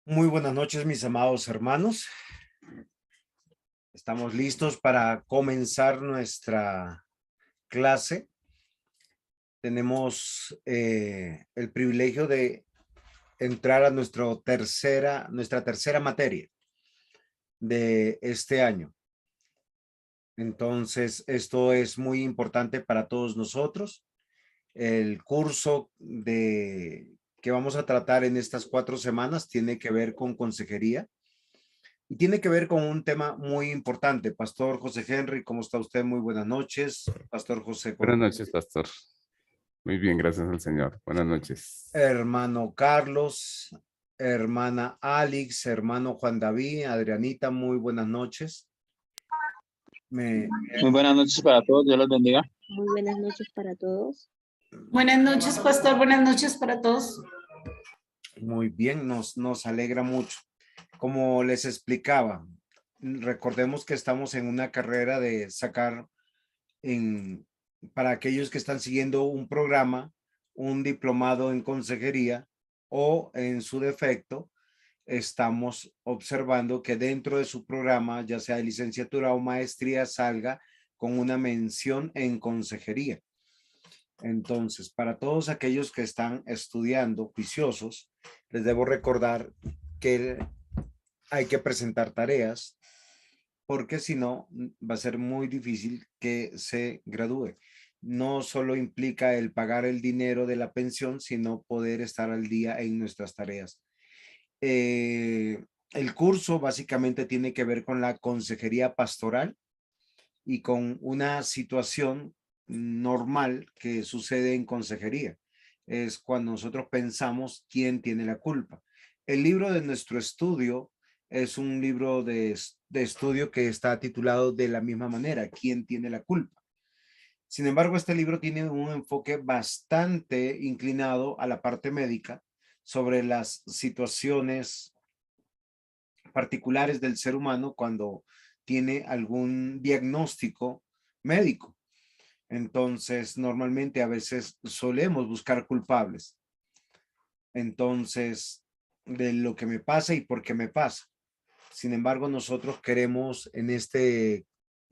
Muy buenas noches, mis amados hermanos. Estamos listos para comenzar nuestra clase. Tenemos el privilegio de entrar a nuestra tercera materia de este año. Entonces, esto es muy importante para todos nosotros. El curso que vamos a tratar en estas 4 semanas tiene que ver con consejería. Y tiene que ver con un tema muy importante. Pastor José Henry, ¿cómo está usted? Muy buenas noches. Pastor José Buenas Cortés. noches, pastor. Muy bien, gracias al Señor. Buenas noches. Hermano Carlos, hermana Alex, hermano Juan David, Adrianita, muy buenas noches. Muy buenas noches para todos, Dios los bendiga. Muy buenas noches para todos. Buenas noches, pastor. Buenas noches para todos. Muy bien, nos alegra mucho. Como les explicaba, recordemos que estamos en una carrera de sacar para aquellos que están siguiendo un programa, un diplomado en consejería o en su defecto, estamos observando que dentro de su programa, ya sea de licenciatura o maestría, salga con una mención en consejería. Entonces, para todos aquellos que están estudiando juiciosos, les debo recordar que hay que presentar tareas, porque si no, va a ser muy difícil que se gradúe. No solo implica el pagar el dinero de la pensión, sino poder estar al día en nuestras tareas. El curso básicamente tiene que ver con la consejería pastoral y con una situación normal que sucede en consejería. Es cuando nosotros pensamos quién tiene la culpa. El libro de nuestro estudio es un libro de estudio que está titulado de la misma manera, ¿quién tiene la culpa? Sin embargo, este libro tiene un enfoque bastante inclinado a la parte médica sobre las situaciones particulares del ser humano cuando tiene algún diagnóstico médico. Entonces, normalmente a veces solemos buscar culpables. Entonces, de lo que me pasa y por qué me pasa. Sin embargo, nosotros queremos en este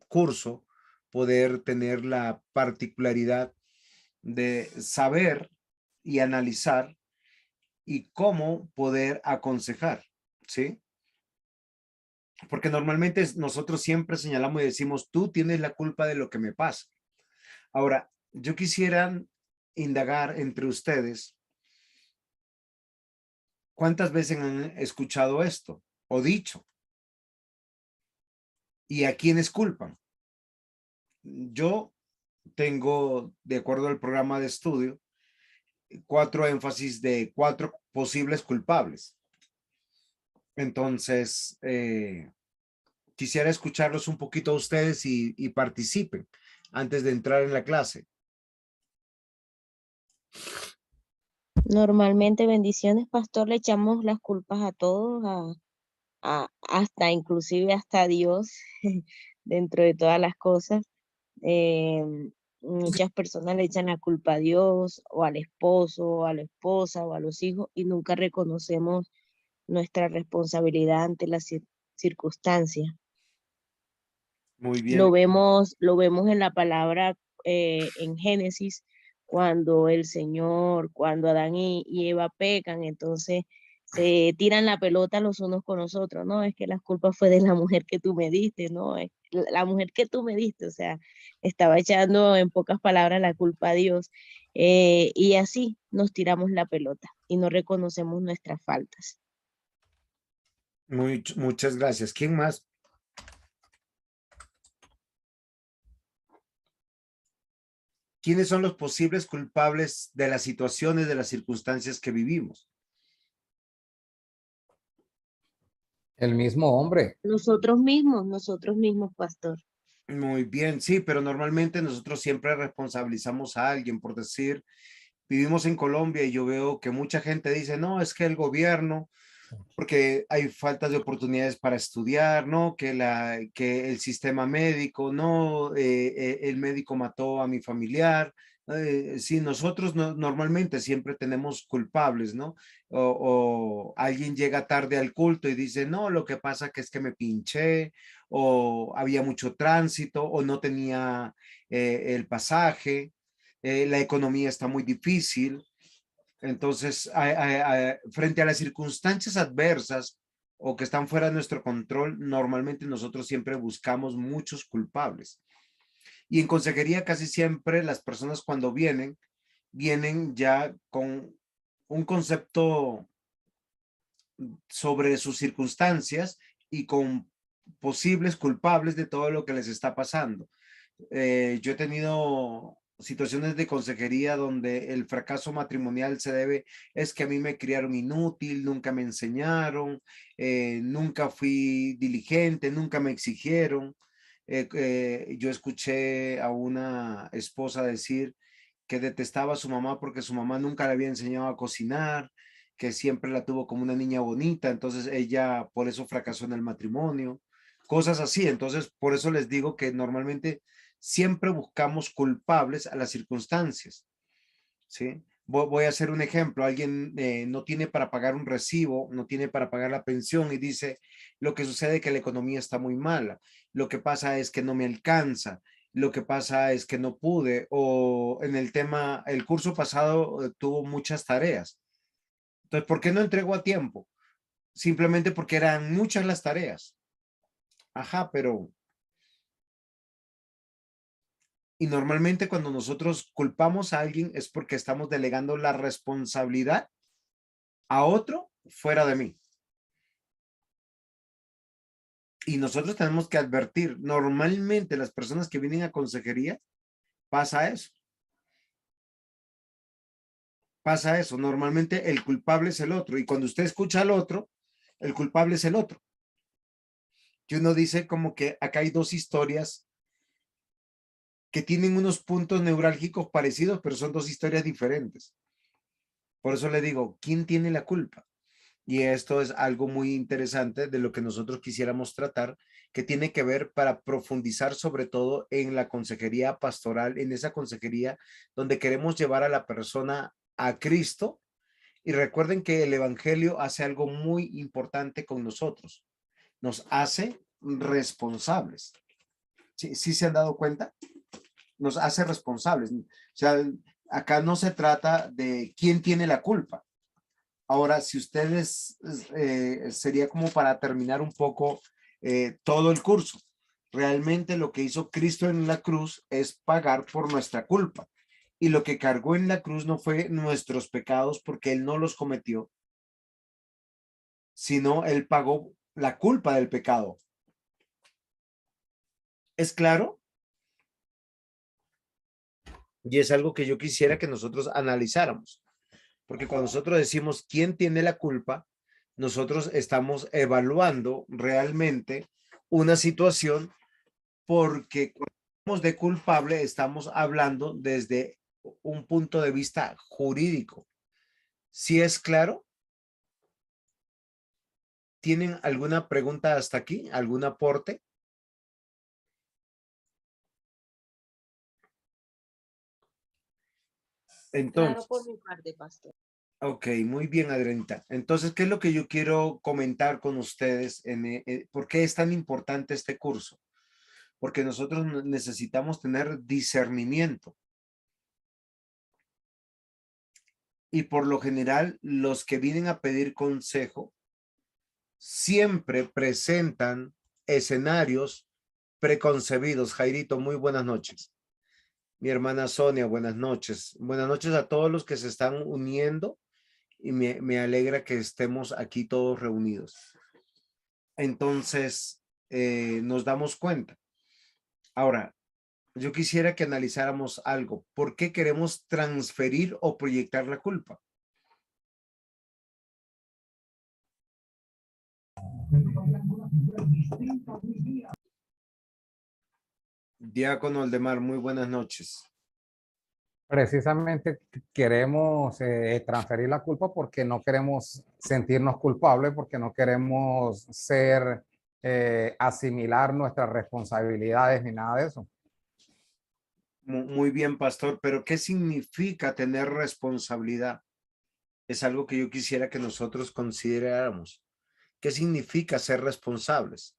curso poder tener la particularidad de saber y analizar y cómo poder aconsejar, ¿sí? Porque normalmente nosotros siempre señalamos y decimos, tú tienes la culpa de lo que me pasa. Ahora, yo quisiera indagar entre ustedes, ¿cuántas veces han escuchado esto o dicho? ¿Y a quiénes culpan? Yo tengo, de acuerdo al programa de estudio, 4 énfasis de 4 posibles culpables. Entonces, quisiera escucharlos un poquito a ustedes y participen antes de entrar en la clase. Normalmente, bendiciones, pastor, le echamos las culpas a todos, hasta inclusive hasta a Dios, dentro de todas las cosas. Muchas personas le echan la culpa a Dios, o al esposo, o a la esposa, o a los hijos, y nunca reconocemos nuestra responsabilidad ante las circunstancias. Muy bien. Lo vemos en la palabra en Génesis, cuando cuando Adán y Eva pecan, entonces se tiran la pelota los unos con los otros, ¿no? Es que la culpa fue de la mujer que tú me diste, ¿no? Es la mujer que tú me diste, o sea, estaba echando en pocas palabras la culpa a Dios. Y así nos tiramos la pelota y no reconocemos nuestras faltas. Muchas gracias. ¿Quién más? ¿Quiénes son los posibles culpables de las situaciones, de las circunstancias que vivimos? El mismo hombre. Nosotros mismos, pastor. Muy bien, sí, pero normalmente nosotros siempre responsabilizamos a alguien. Por decir, vivimos en Colombia y yo veo que mucha gente dice, no, es que el gobierno porque hay faltas de oportunidades para estudiar, ¿no? Que el sistema médico, ¿no? El médico mató a mi familiar. Sí, nosotros normalmente siempre tenemos culpables, ¿no? O alguien llega tarde al culto y dice, no, lo que pasa que es que me pinché, o había mucho tránsito, o no tenía el pasaje, la economía está muy difícil. Entonces, frente a las circunstancias adversas o que están fuera de nuestro control, normalmente nosotros siempre buscamos muchos culpables. Y en consejería casi siempre las personas cuando vienen ya con un concepto sobre sus circunstancias y con posibles culpables de todo lo que les está pasando. Yo he tenido situaciones de consejería donde el fracaso matrimonial se debe, es que a mí me criaron inútil, nunca me enseñaron, nunca fui diligente, nunca me exigieron. Yo escuché a una esposa decir que detestaba a su mamá porque su mamá nunca le había enseñado a cocinar, que siempre la tuvo como una niña bonita, entonces ella por eso fracasó en el matrimonio, cosas así. Entonces, por eso les digo que normalmente siempre buscamos culpables a las circunstancias, ¿sí? Voy a hacer un ejemplo. Alguien no tiene para pagar un recibo, no tiene para pagar la pensión y dice, lo que sucede es que la economía está muy mala, lo que pasa es que no me alcanza, lo que pasa es que no pude, o en el tema, el curso pasado tuvo muchas tareas. Entonces, ¿por qué no entrego a tiempo? Simplemente porque eran muchas las tareas. Ajá, pero y normalmente cuando nosotros culpamos a alguien es porque estamos delegando la responsabilidad a otro fuera de mí. Y nosotros tenemos que advertir, normalmente las personas que vienen a consejería, pasa eso. Pasa eso. Normalmente el culpable es el otro. Y cuando usted escucha al otro, el culpable es el otro. Y uno dice como que acá hay dos historias que tienen unos puntos neurálgicos parecidos, pero son dos historias diferentes. Por eso le digo, ¿quién tiene la culpa? Y esto es algo muy interesante de lo que nosotros quisiéramos tratar, que tiene que ver para profundizar sobre todo en la consejería pastoral, en esa consejería donde queremos llevar a la persona a Cristo. Y recuerden que el Evangelio hace algo muy importante con nosotros. Nos hace responsables. ¿Sí, sí se han dado cuenta? Nos hace responsables. O sea, acá no se trata de quién tiene la culpa. Ahora, si ustedes, sería como para terminar un poco todo el curso. Realmente lo que hizo Cristo en la cruz es pagar por nuestra culpa. Y lo que cargó en la cruz no fue nuestros pecados porque Él no los cometió, sino Él pagó la culpa del pecado. ¿Es claro? Y es algo que yo quisiera que nosotros analizáramos. Porque cuando nosotros decimos quién tiene la culpa, nosotros estamos evaluando realmente una situación porque cuando hablamos de culpable estamos hablando desde un punto de vista jurídico. ¿Sí es claro? ¿Tienen alguna pregunta hasta aquí? ¿Algún aporte? Claro, por Entonces, mi parte, pastor. ok, muy bien, Adrianita. Entonces, ¿qué es lo que yo quiero comentar con ustedes? ¿Por qué es tan importante este curso? Porque nosotros necesitamos tener discernimiento. Y por lo general, los que vienen a pedir consejo siempre presentan escenarios preconcebidos. Jairito, muy buenas noches. Mi hermana Sonia, buenas noches. Buenas noches a todos los que se están uniendo y me alegra que estemos aquí todos reunidos. Entonces, nos damos cuenta. Ahora, yo quisiera que analizáramos algo. ¿Por qué queremos transferir o proyectar la culpa? Diácono Aldemar, muy buenas noches. Precisamente queremos transferir la culpa porque no queremos sentirnos culpables, porque no queremos ser, asimilar nuestras responsabilidades ni nada de eso. Muy bien, pastor, pero ¿qué significa tener responsabilidad? Es algo que yo quisiera que nosotros consideráramos. ¿Qué significa ser responsables?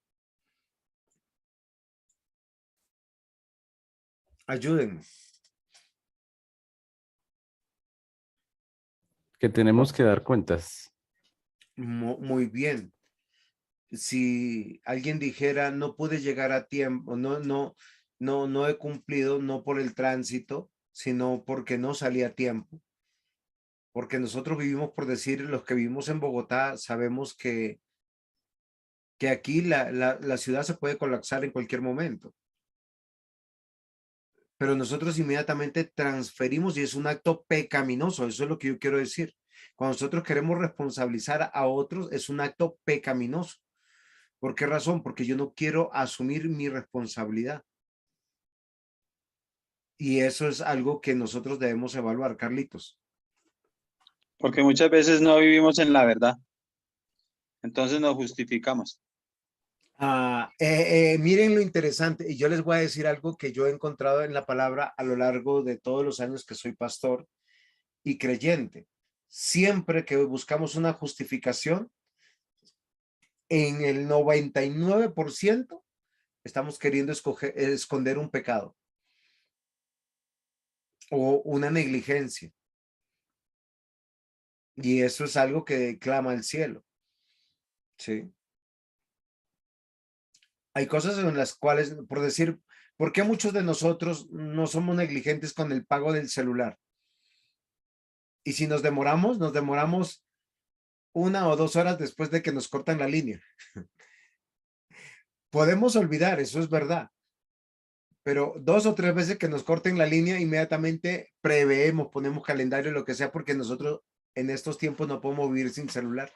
Ayúdenme. Que tenemos que dar cuentas. Muy bien. Si alguien dijera, no pude llegar a tiempo, no he cumplido, no por el tránsito, sino porque no salí a tiempo. Porque nosotros vivimos, por decir, los que vivimos en Bogotá, sabemos que aquí la ciudad se puede colapsar en cualquier momento. Pero nosotros inmediatamente transferimos y es un acto pecaminoso. Eso es lo que yo quiero decir. Cuando nosotros queremos responsabilizar a otros, es un acto pecaminoso. ¿Por qué razón? Porque yo no quiero asumir mi responsabilidad. Y eso es algo que nosotros debemos evaluar, Carlitos. Porque muchas veces no vivimos en la verdad. Entonces nos justificamos. Miren lo interesante, y yo les voy a decir algo que yo he encontrado en la palabra a lo largo de todos los años que soy pastor y creyente. Siempre que buscamos una justificación, en el 99% estamos queriendo esconder un pecado o una negligencia. Y eso es algo que clama al cielo. ¿Sí? Hay cosas en las cuales, por decir, ¿por qué muchos de nosotros no somos negligentes con el pago del celular? Y si nos demoramos 1 o 2 horas después de que nos cortan la línea. Podemos olvidar, eso es verdad. Pero 2 o 3 veces que nos corten la línea, inmediatamente preveemos, ponemos calendario, lo que sea, porque nosotros en estos tiempos no podemos vivir sin celular.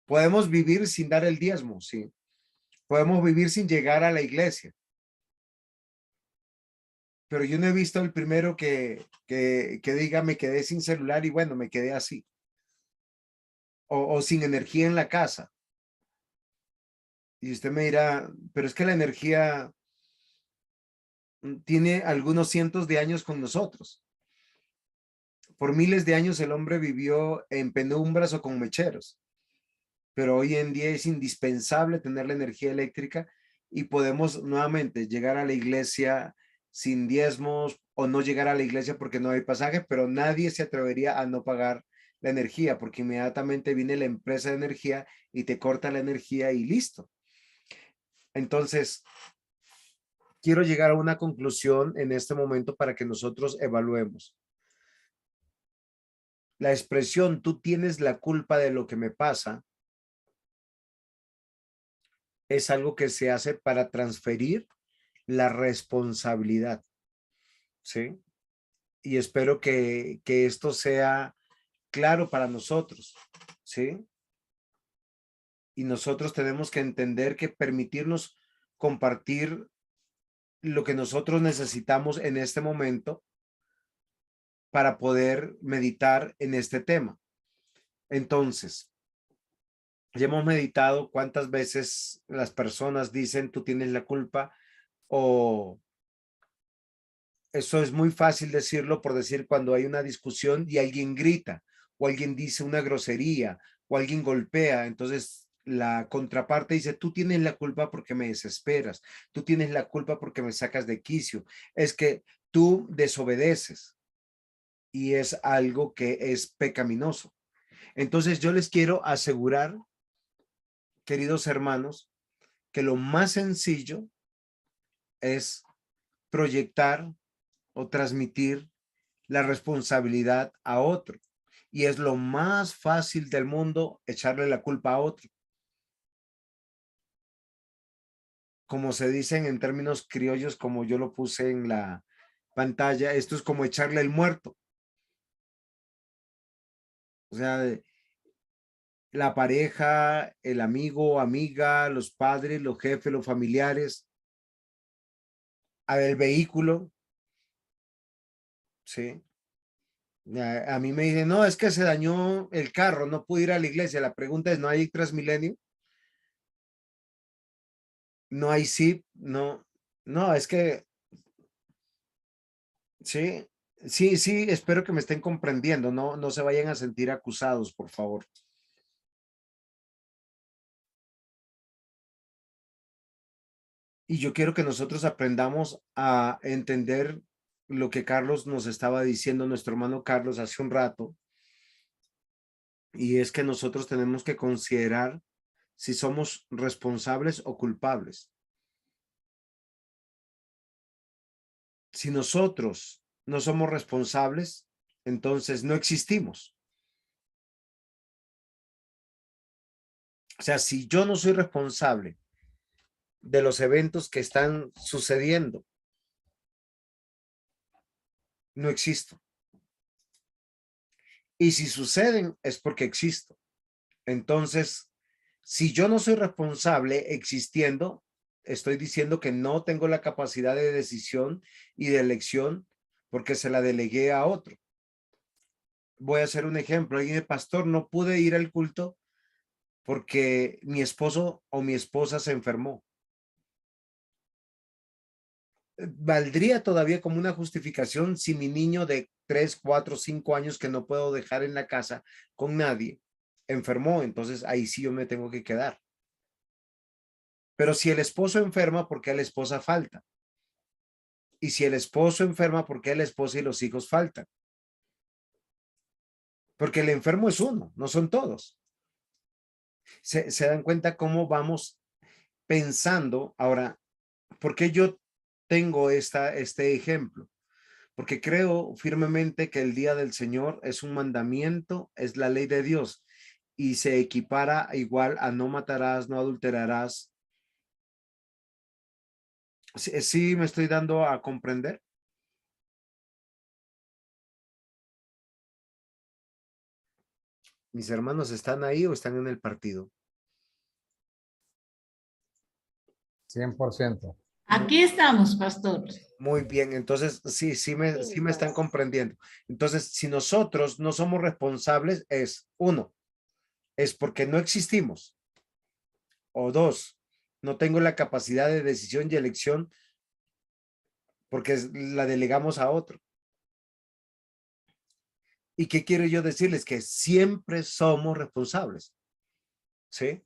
Podemos vivir sin dar el diezmo, sí. Podemos vivir sin llegar a la iglesia. Pero yo no he visto el primero que diga me quedé sin celular y bueno, me quedé así. O sin energía en la casa. Y usted me dirá, pero es que la energía tiene algunos cientos de años con nosotros. Por miles de años el hombre vivió en penumbras o con mecheros, pero hoy en día es indispensable tener la energía eléctrica y podemos nuevamente llegar a la iglesia sin diezmos o no llegar a la iglesia porque no hay pasaje, pero nadie se atrevería a no pagar la energía porque inmediatamente viene la empresa de energía y te corta la energía y listo. Entonces, quiero llegar a una conclusión en este momento para que nosotros evaluemos. La expresión, tú tienes la culpa de lo que me pasa, es algo que se hace para transferir la responsabilidad, ¿sí? Y espero que esto sea claro para nosotros, ¿sí? Y nosotros tenemos que entender que permitirnos compartir lo que nosotros necesitamos en este momento para poder meditar en este tema. Entonces, ya hemos meditado cuántas veces las personas dicen tú tienes la culpa o eso es muy fácil decirlo por decir cuando hay una discusión y alguien grita o alguien dice una grosería o alguien golpea. Entonces la contraparte dice tú tienes la culpa porque me desesperas. Tú tienes la culpa porque me sacas de quicio. Es que tú desobedeces y es algo que es pecaminoso. Entonces yo les quiero asegurar, queridos hermanos, que lo más sencillo es proyectar o transmitir la responsabilidad a otro. Y es lo más fácil del mundo echarle la culpa a otro. Como se dicen en términos criollos, como yo lo puse en la pantalla, esto es como echarle el muerto. O sea, la pareja, el amigo, amiga, los padres, los jefes, los familiares, el vehículo. ¿sí? A mí me dicen, no, es que se dañó el carro, no pude ir a la iglesia. La pregunta es, ¿no hay Transmilenio? No hay SIP, no, no, es que sí, sí, espero que me estén comprendiendo, no se vayan a sentir acusados, por favor. Y yo quiero que nosotros aprendamos a entender lo que Carlos nos estaba diciendo, nuestro hermano Carlos, hace un rato, y es que nosotros tenemos que considerar si somos responsables o culpables. Si nosotros no somos responsables, entonces no existimos. O sea, si yo no soy responsable de los eventos que están sucediendo, no existo. Y si suceden es porque existo. Entonces, si yo no soy responsable existiendo, estoy diciendo que no tengo la capacidad de decisión y de elección porque se la delegué a otro. Voy a hacer un ejemplo. Alguien de pastor, no pude ir al culto porque mi esposo o mi esposa se enfermó. ¿Valdría todavía como una justificación si mi niño de 3, 4, 5 años que no puedo dejar en la casa con nadie enfermó? Entonces ahí sí yo me tengo que quedar. Pero si el esposo enferma, ¿por qué la esposa falta? Y si el esposo enferma, ¿por qué la esposa y los hijos faltan? Porque el enfermo es uno, no son todos. Se dan cuenta cómo vamos pensando. Ahora, ¿por qué yo tengo este ejemplo? Porque creo firmemente que el día del Señor es un mandamiento, es la ley de Dios y se equipara igual a no matarás, no adulterarás. ¿Sí me estoy dando a comprender? ¿Mis hermanos están ahí o están en el partido? 100%. Aquí estamos, pastor. Muy bien, entonces sí me están comprendiendo. Entonces, si nosotros no somos responsables, es uno, es porque no existimos. O dos, no tengo la capacidad de decisión y elección porque la delegamos a otro. ¿Y qué quiero yo decirles? Que siempre somos responsables. ¿Sí?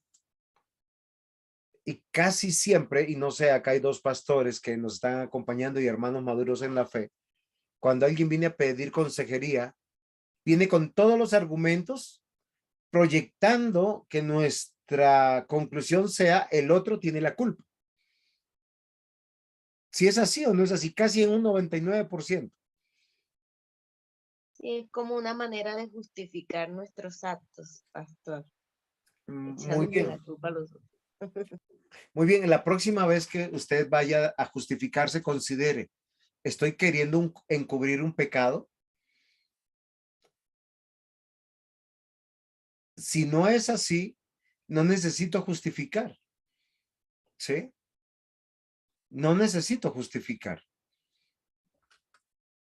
Y casi siempre, y no sé, acá hay dos pastores que nos están acompañando y hermanos maduros en la fe. Cuando alguien viene a pedir consejería, viene con todos los argumentos proyectando que nuestra conclusión sea el otro tiene la culpa. Si es así o no es así, casi en un 99%. Sí, es como una manera de justificar nuestros actos, pastor, Muy echándole la bien, culpa a los otros. muy bien. La próxima vez que usted vaya a justificarse, considere, ¿estoy queriendo encubrir un pecado? Si no es así, no necesito justificar. ¿Sí? No necesito justificar.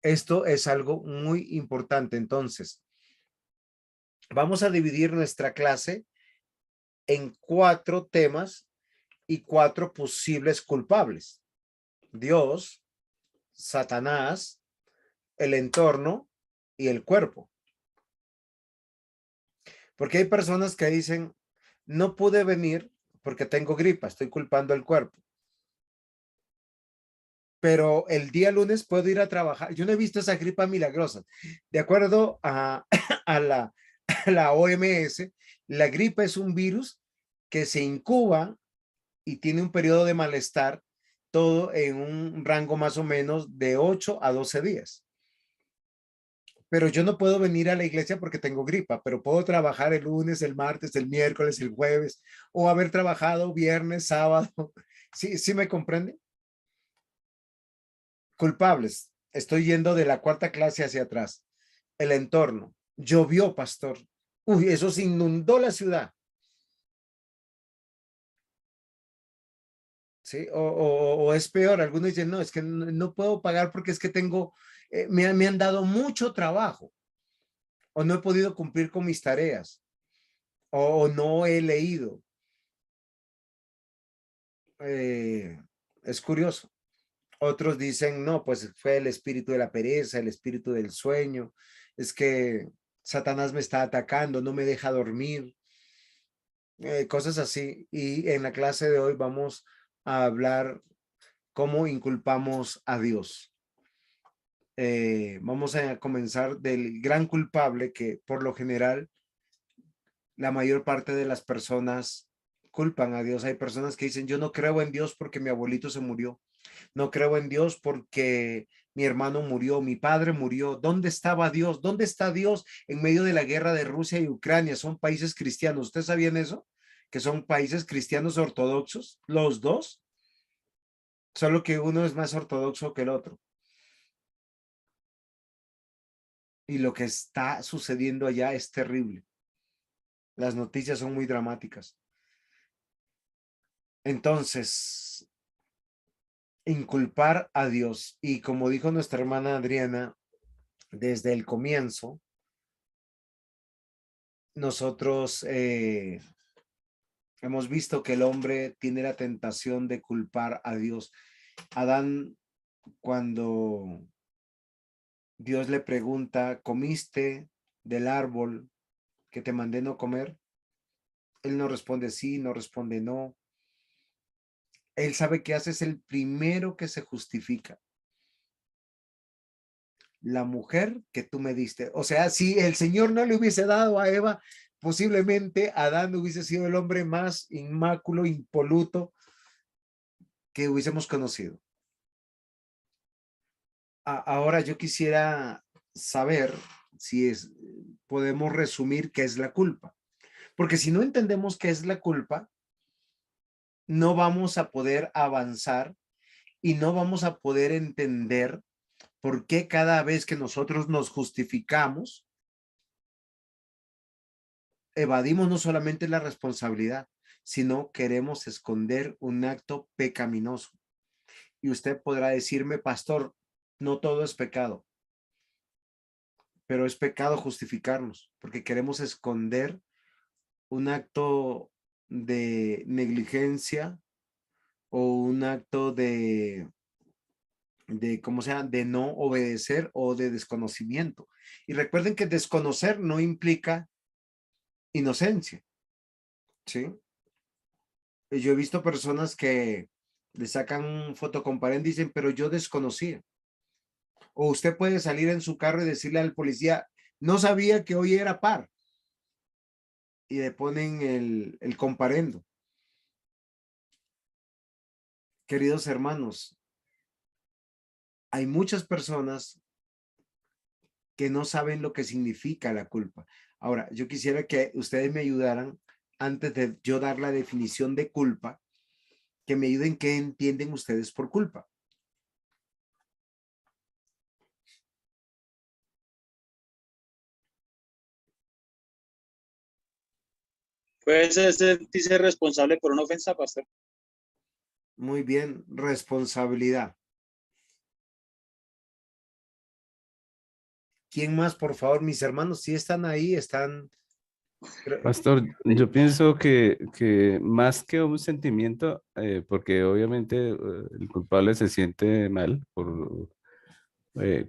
Esto es algo muy importante. Entonces, vamos a dividir nuestra clase en 4 temas y 4 posibles culpables. Dios, Satanás, el entorno y el cuerpo. Porque hay personas que dicen, no pude venir porque tengo gripa, estoy culpando al cuerpo. Pero el día lunes puedo ir a trabajar. Yo no he visto esa gripa milagrosa. De acuerdo a, a la OMS, la gripa es un virus que se incuba y tiene un periodo de malestar, todo en un rango más o menos de 8 a 12 días. Pero yo no puedo venir a la iglesia porque tengo gripa, pero puedo trabajar el lunes, el martes, el miércoles, el jueves, o haber trabajado viernes, sábado. ¿Sí me comprende? Culpables. Estoy yendo de la 4ª clase hacia atrás. El entorno. Llovió, pastor. Uy, eso se inundó la ciudad. ¿Sí? O es peor, algunos dicen, no, es que no puedo pagar porque es que tengo me han dado mucho trabajo, o no he podido cumplir con mis tareas, o no he leído. Es curioso. Otros dicen, no, pues fue el espíritu de la pereza, el espíritu del sueño, es que Satanás me está atacando, no me deja dormir, cosas así. Y en la clase de hoy vamos a hablar cómo inculpamos a Dios. Vamos a comenzar del gran culpable que por lo general la mayor parte de las personas culpan a Dios. Hay personas que dicen, yo no creo en Dios porque mi abuelito se murió. No creo en Dios porque mi hermano murió, mi padre murió. ¿Dónde estaba Dios? ¿Dónde está Dios en medio de la guerra de Rusia y Ucrania? Son países cristianos. ¿Ustedes sabían eso? Que son países cristianos ortodoxos, los dos, solo que uno es más ortodoxo que el otro. Y lo que está sucediendo allá es terrible. Las noticias son muy dramáticas. Entonces, inculpar a Dios. Y como dijo nuestra hermana Adriana, desde el comienzo, nosotros hemos visto que el hombre tiene la tentación de culpar a Dios. Adán, cuando Dios le pregunta, ¿comiste del árbol que te mandé no comer? Él no responde sí, no responde no. Él sabe que hace es el primero que se justifica. La mujer que tú me diste. O sea, si el Señor no le hubiese dado a Eva, posiblemente Adán hubiese sido el hombre más inmáculo, impoluto que hubiésemos conocido. Ahora yo quisiera saber si podemos resumir qué es la culpa. Porque si no entendemos qué es la culpa, no vamos a poder avanzar y no vamos a poder entender por qué cada vez que nosotros nos justificamos, evadimos no solamente la responsabilidad, sino queremos esconder un acto pecaminoso. Y usted podrá decirme, pastor, no todo es pecado, pero es pecado justificarnos, porque queremos esconder un acto de negligencia o un acto como sea, de no obedecer o de desconocimiento. Y recuerden que desconocer no implica inocencia, ¿sí? Yo he visto personas que le sacan fotocomparen, dicen, pero yo desconocía. O usted puede salir en su carro y decirle al policía, no sabía que hoy era par. Y le ponen el comparendo. Queridos hermanos, hay muchas personas que no saben lo que significa la culpa. Ahora, yo quisiera que ustedes me ayudaran, antes de yo dar la definición de culpa, que me ayuden qué entienden ustedes por culpa. ¿Puede sentirse responsable por una ofensa, pastor? Muy bien, responsabilidad. ¿Quién más, por favor? Mis hermanos, si están ahí, están... Pastor, yo pienso que más que un sentimiento, porque obviamente el culpable se siente mal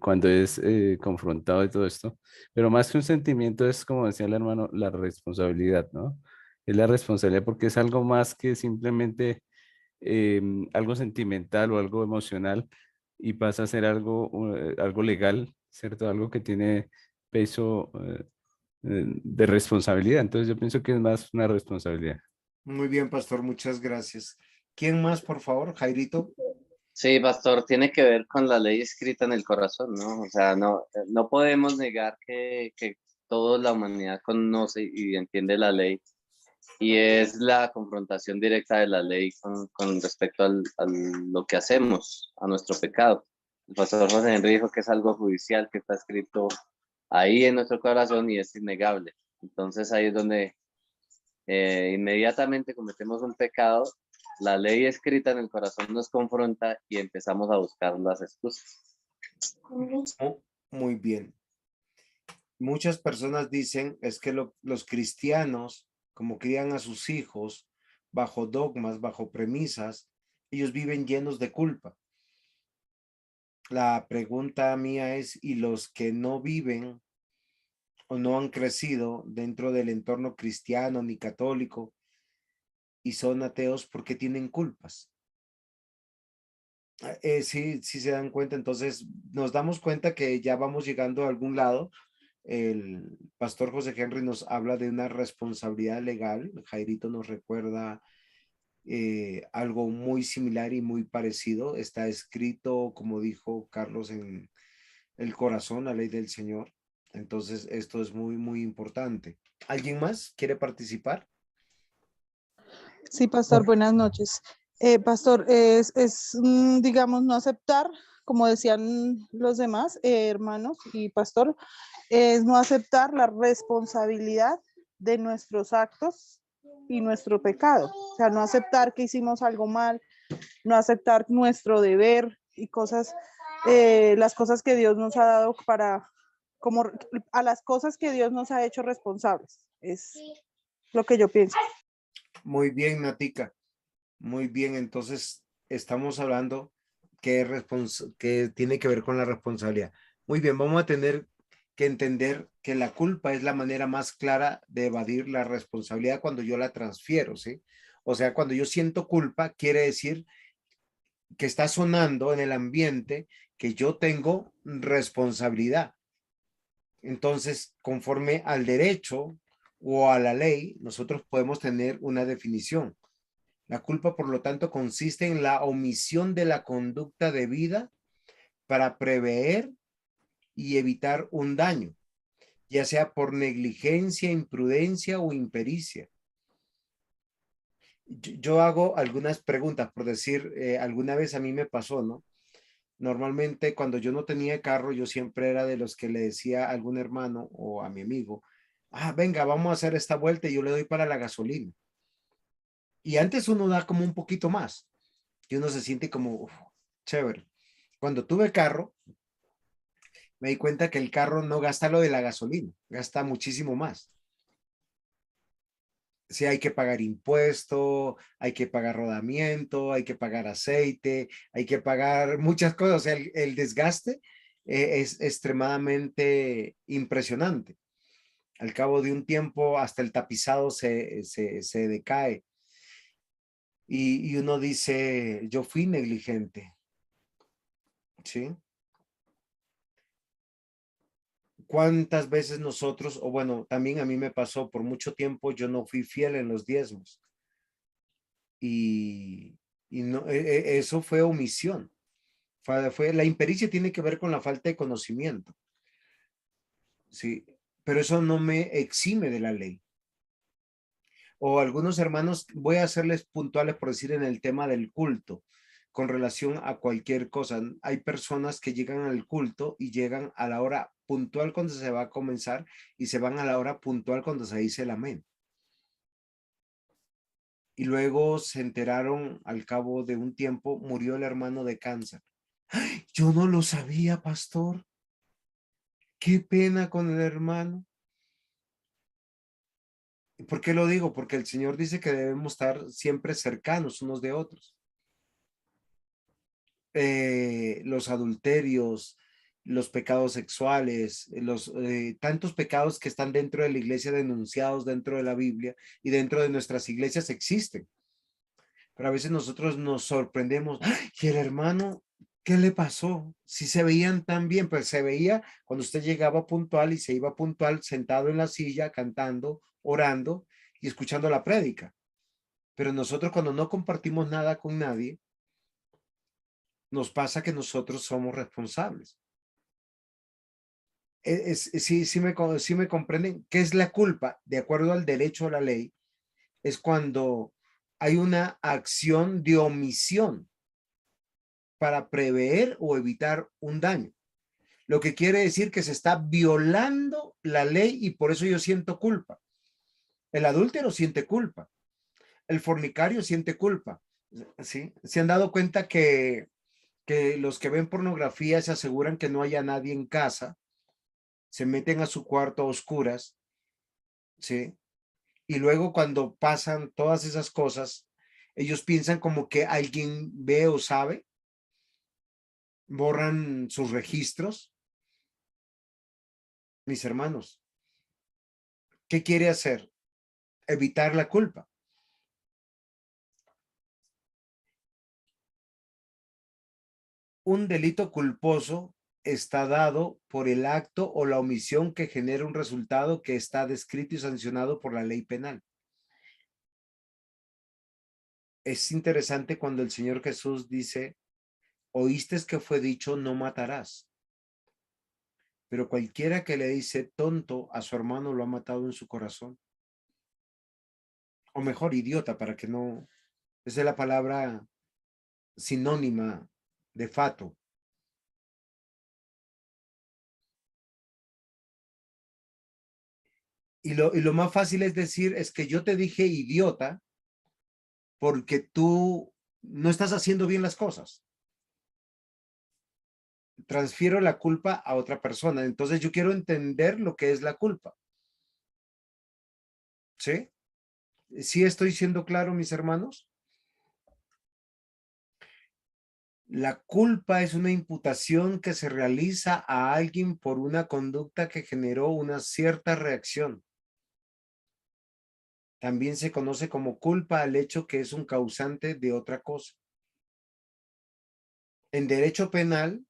cuando es confrontado y todo esto, pero más que un sentimiento es, como decía el hermano, la responsabilidad, ¿no? Es la responsabilidad porque es algo más que simplemente algo sentimental o algo emocional y pasa a ser algo legal, ¿cierto? Algo que tiene peso de responsabilidad. Entonces yo pienso que es más una responsabilidad. Muy bien, pastor, muchas gracias. ¿Quién más, por favor? Jairito. Sí, pastor, tiene que ver con la ley escrita en el corazón, ¿no? O sea, no podemos negar que toda la humanidad conoce y entiende la ley, y es la confrontación directa de la ley con respecto a lo que hacemos, a nuestro pecado. El pastor José Henry dijo que es algo judicial, que está escrito ahí en nuestro corazón y es innegable. Entonces ahí es donde inmediatamente cometemos un pecado, la ley escrita en el corazón nos confronta y empezamos a buscar las excusas. Muy bien. Muchas personas dicen es que los cristianos, como crían a sus hijos bajo dogmas, bajo premisas, ellos viven llenos de culpa. La pregunta mía es, ¿y los que no viven o no han crecido dentro del entorno cristiano ni católico y son ateos, por qué tienen culpas? Sí, sí se dan cuenta, entonces nos damos cuenta que ya vamos llegando a algún lado. El pastor José Henry nos habla de una responsabilidad legal. Jairito nos recuerda algo muy similar y muy parecido. Está escrito, como dijo Carlos, en el corazón, la ley del Señor. Entonces, esto es muy, muy importante. ¿Alguien más quiere participar? Sí, pastor, buenas noches. Pastor, digamos, no aceptar, como decían los demás hermanos y pastor, es no aceptar la responsabilidad de nuestros actos y nuestro pecado. O sea, no aceptar que hicimos algo mal, no aceptar nuestro deber y cosas, las cosas que Dios nos ha dado como a las cosas que Dios nos ha hecho responsables. Es lo que yo pienso. Muy bien, Natica. Muy bien, entonces estamos hablando que tiene que ver con la responsabilidad. Muy bien, vamos a tener que entender que la culpa es la manera más clara de evadir la responsabilidad cuando yo la transfiero, ¿sí? O sea, cuando yo siento culpa, quiere decir que está sonando en el ambiente que yo tengo responsabilidad. Entonces, conforme al derecho o a la ley, nosotros podemos tener una definición. La culpa, por lo tanto, consiste en la omisión de la conducta debida para prever y evitar un daño, ya sea por negligencia, imprudencia o impericia. Yo hago algunas preguntas, por decir, alguna vez a mí me pasó, ¿no? Normalmente cuando yo no tenía carro, yo siempre era de los que le decía a algún hermano o a mi amigo, venga, vamos a hacer esta vuelta y yo le doy para la gasolina. Y antes uno da como un poquito más y uno se siente como chévere. Cuando tuve carro, me di cuenta que el carro no gasta lo de la gasolina, gasta muchísimo más. Sí, hay que pagar impuesto, hay que pagar rodamiento, hay que pagar aceite, hay que pagar muchas cosas. O sea, el desgaste es extremadamente impresionante. Al cabo de un tiempo, hasta el tapizado se decae. Y uno dice, yo fui negligente. ¿Sí? ¿Cuántas veces nosotros, o bueno, también a mí me pasó, por mucho tiempo yo no fui fiel en los diezmos y no, eso fue omisión. La impericia tiene que ver con la falta de conocimiento, ¿sí? Pero eso no me exime de la ley. O algunos hermanos, voy a hacerles puntuales por decir en el tema del culto, con relación a cualquier cosa. Hay personas que llegan al culto y llegan a la hora puntual cuando se va a comenzar y se van a la hora puntual cuando se dice el amén. Y luego se enteraron al cabo de un tiempo, murió el hermano de cáncer. ¡Ay! Yo no lo sabía, pastor. Qué pena con el hermano. ¿Por qué lo digo? Porque el Señor dice que debemos estar siempre cercanos unos de otros. Los adulterios, los pecados sexuales, los tantos pecados que están dentro de la iglesia denunciados dentro de la Biblia y dentro de nuestras iglesias existen. Pero a veces nosotros nos sorprendemos. ¡Ay! ¿Y el hermano qué le pasó? Si se veían tan bien, pues se veía cuando usted llegaba puntual y se iba puntual sentado en la silla, cantando, orando y escuchando la prédica. Pero nosotros cuando no compartimos nada con nadie, nos pasa que nosotros somos responsables. Sí me comprenden. ¿Qué es la culpa? De acuerdo al derecho a la ley, es cuando hay una acción de omisión para prever o evitar un daño. Lo que quiere decir que se está violando la ley y por eso yo siento culpa. El adúltero siente culpa. El fornicario siente culpa. ¿Sí? ¿Se han dado cuenta que que los que ven pornografía se aseguran que no haya nadie en casa, se meten a su cuarto a oscuras, ¿sí? Y luego cuando pasan todas esas cosas, ellos piensan como que alguien ve o sabe, borran sus registros. Mis hermanos, ¿qué quiere hacer? Evitar la culpa. Un delito culposo está dado por el acto o la omisión que genera un resultado que está descrito y sancionado por la ley penal. Es interesante cuando el Señor Jesús dice, oíste que fue dicho, no matarás. Pero cualquiera que le dice tonto a su hermano lo ha matado en su corazón. O mejor, idiota, para que no... Esa es la palabra sinónima de fato. Y lo más fácil es decir, es que yo te dije idiota porque tú no estás haciendo bien las cosas. Transfiero la culpa a otra persona. Entonces yo quiero entender lo que es la culpa. ¿Sí? ¿Sí estoy siendo claro, mis hermanos? La culpa es una imputación que se realiza a alguien por una conducta que generó una cierta reacción. También se conoce como culpa al hecho que es un causante de otra cosa. En derecho penal,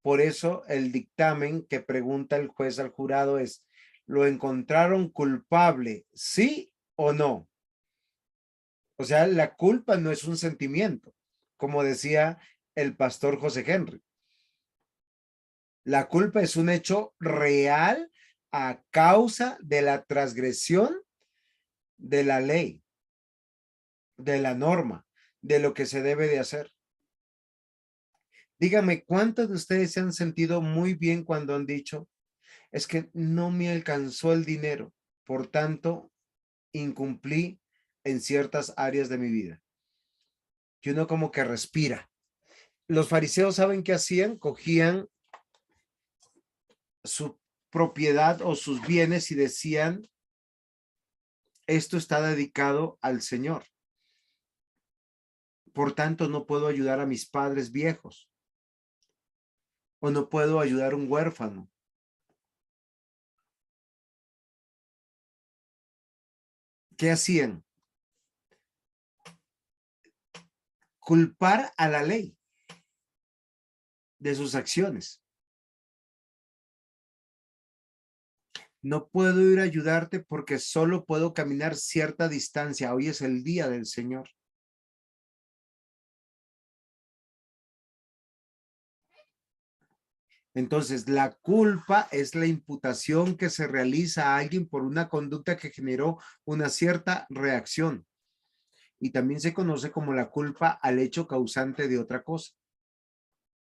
por eso el dictamen que pregunta el juez al jurado es, ¿lo encontraron culpable, sí o no? O sea, la culpa no es un sentimiento, como decía el pastor José Henry. La culpa es un hecho real a causa de la transgresión de la ley, de la norma, de lo que se debe de hacer. Dígame, ¿cuántos de ustedes se han sentido muy bien cuando han dicho, es que no me alcanzó el dinero, por tanto, incumplí en ciertas áreas de mi vida? Y uno como que respira. Los fariseos, ¿saben qué hacían? Cogían su propiedad o sus bienes y decían, esto está dedicado al Señor. Por tanto, no puedo ayudar a mis padres viejos. O no puedo ayudar a un huérfano. ¿Qué hacían? Culpar a la ley de sus acciones. No puedo ir a ayudarte porque solo puedo caminar cierta distancia. Hoy es el día del Señor. Entonces, la culpa es la imputación que se realiza a alguien por una conducta que generó una cierta reacción. Y también se conoce como la culpa al hecho causante de otra cosa.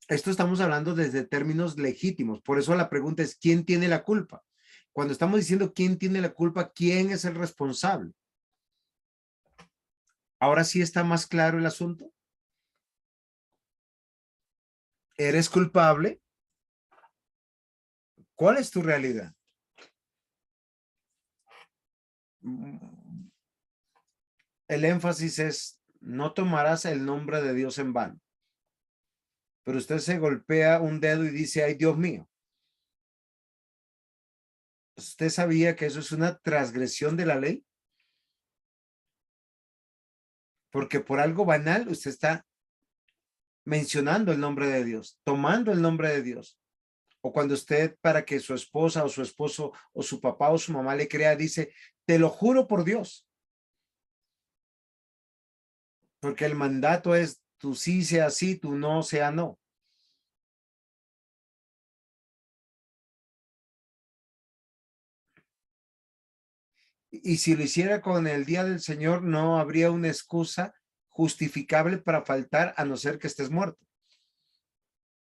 Esto estamos hablando desde términos legítimos. Por eso la pregunta es, ¿quién tiene la culpa? Cuando estamos diciendo quién tiene la culpa, ¿quién es el responsable? ¿Ahora sí está más claro el asunto? ¿Eres culpable? ¿Cuál es tu realidad? El énfasis es, no tomarás el nombre de Dios en vano. Pero usted se golpea un dedo y dice, ay, Dios mío. ¿Usted sabía que eso es una transgresión de la ley? Porque por algo banal usted está mencionando el nombre de Dios, tomando el nombre de Dios. O cuando usted, para que su esposa o su esposo o su papá o su mamá le crea, dice, te lo juro por Dios. Porque el mandato es, tú sí sea sí, tú no sea no. Y si lo hiciera con el día del Señor, no habría una excusa justificable para faltar, a no ser que estés muerto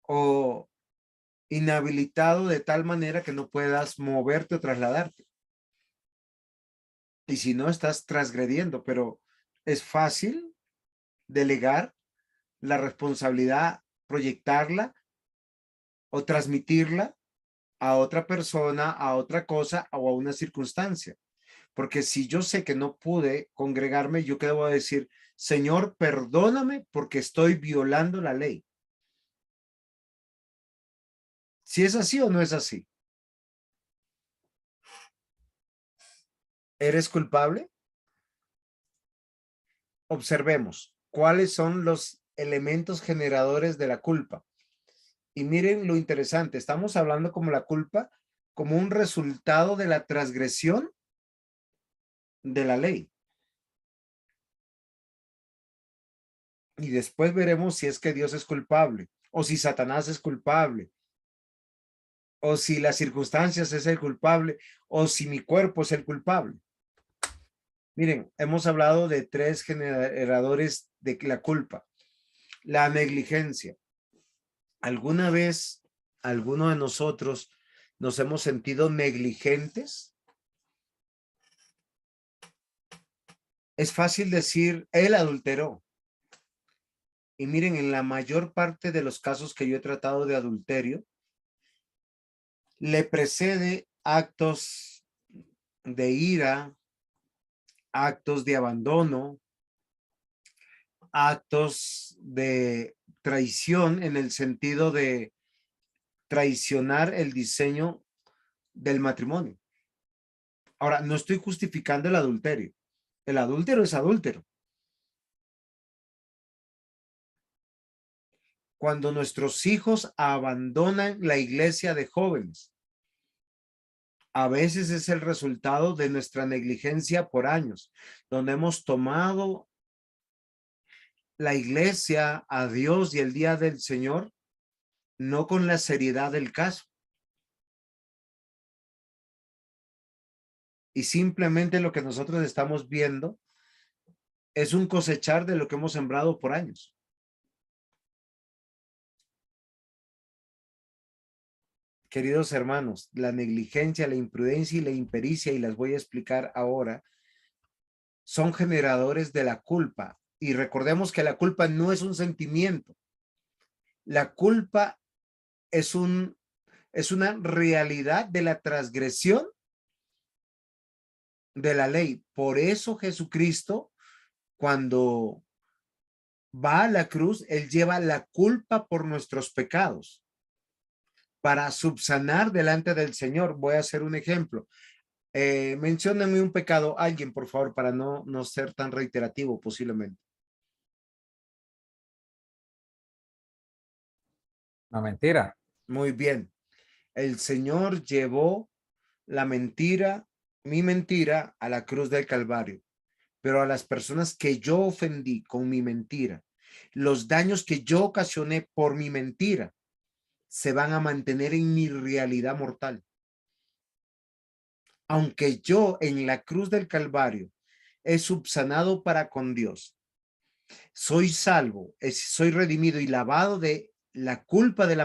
o inhabilitado de tal manera que no puedas moverte o trasladarte. Y si no, estás transgrediendo, pero es fácil delegar la responsabilidad proyectarla o transmitirla a otra persona, a otra cosa o a una circunstancia. Porque si yo sé que no pude congregarme, yo qué debo decir, Señor, perdóname porque estoy violando la ley. ¿Si es así o no es así? ¿Eres culpable? Observemos cuáles son los elementos generadores de la culpa. Y miren lo interesante, estamos hablando como la culpa, como un resultado de la transgresión de la ley. Y después veremos si es que Dios es culpable, o si Satanás es culpable, o si las circunstancias es el culpable, o si mi cuerpo es el culpable. Miren, hemos hablado de 3 generadores de la culpa. La negligencia. ¿Alguna vez alguno de nosotros nos hemos sentido negligentes? Es fácil decir, él adulteró. Y miren, en la mayor parte de los casos que yo he tratado de adulterio, le precede actos de ira, actos de abandono, actos de traición en el sentido de traicionar el diseño del matrimonio. Ahora, no estoy justificando el adulterio. El adúltero es adúltero. Cuando nuestros hijos abandonan la iglesia de jóvenes, a veces es el resultado de nuestra negligencia por años, donde hemos tomado la iglesia, a Dios y el día del Señor, no con la seriedad del caso. Y simplemente lo que nosotros estamos viendo es un cosechar de lo que hemos sembrado por años. Queridos hermanos, la negligencia, la imprudencia y la impericia, y las voy a explicar ahora, son generadores de la culpa. Y recordemos que la culpa no es un sentimiento. La culpa es una realidad de la transgresión de la ley. Por eso Jesucristo, cuando va a la cruz, él lleva la culpa por nuestros pecados para subsanar delante del Señor. Voy a hacer un ejemplo. Mencióname un pecado, alguien, por favor, para no ser tan reiterativo posiblemente. Una mentira. Muy bien. El Señor llevó la mentira, mi mentira, a la cruz del Calvario. Pero a las personas que yo ofendí con mi mentira, los daños que yo ocasioné por mi mentira, se van a mantener en mi realidad mortal. Aunque yo en la cruz del Calvario he subsanado para con Dios, soy salvo, soy redimido y lavado de la culpa de la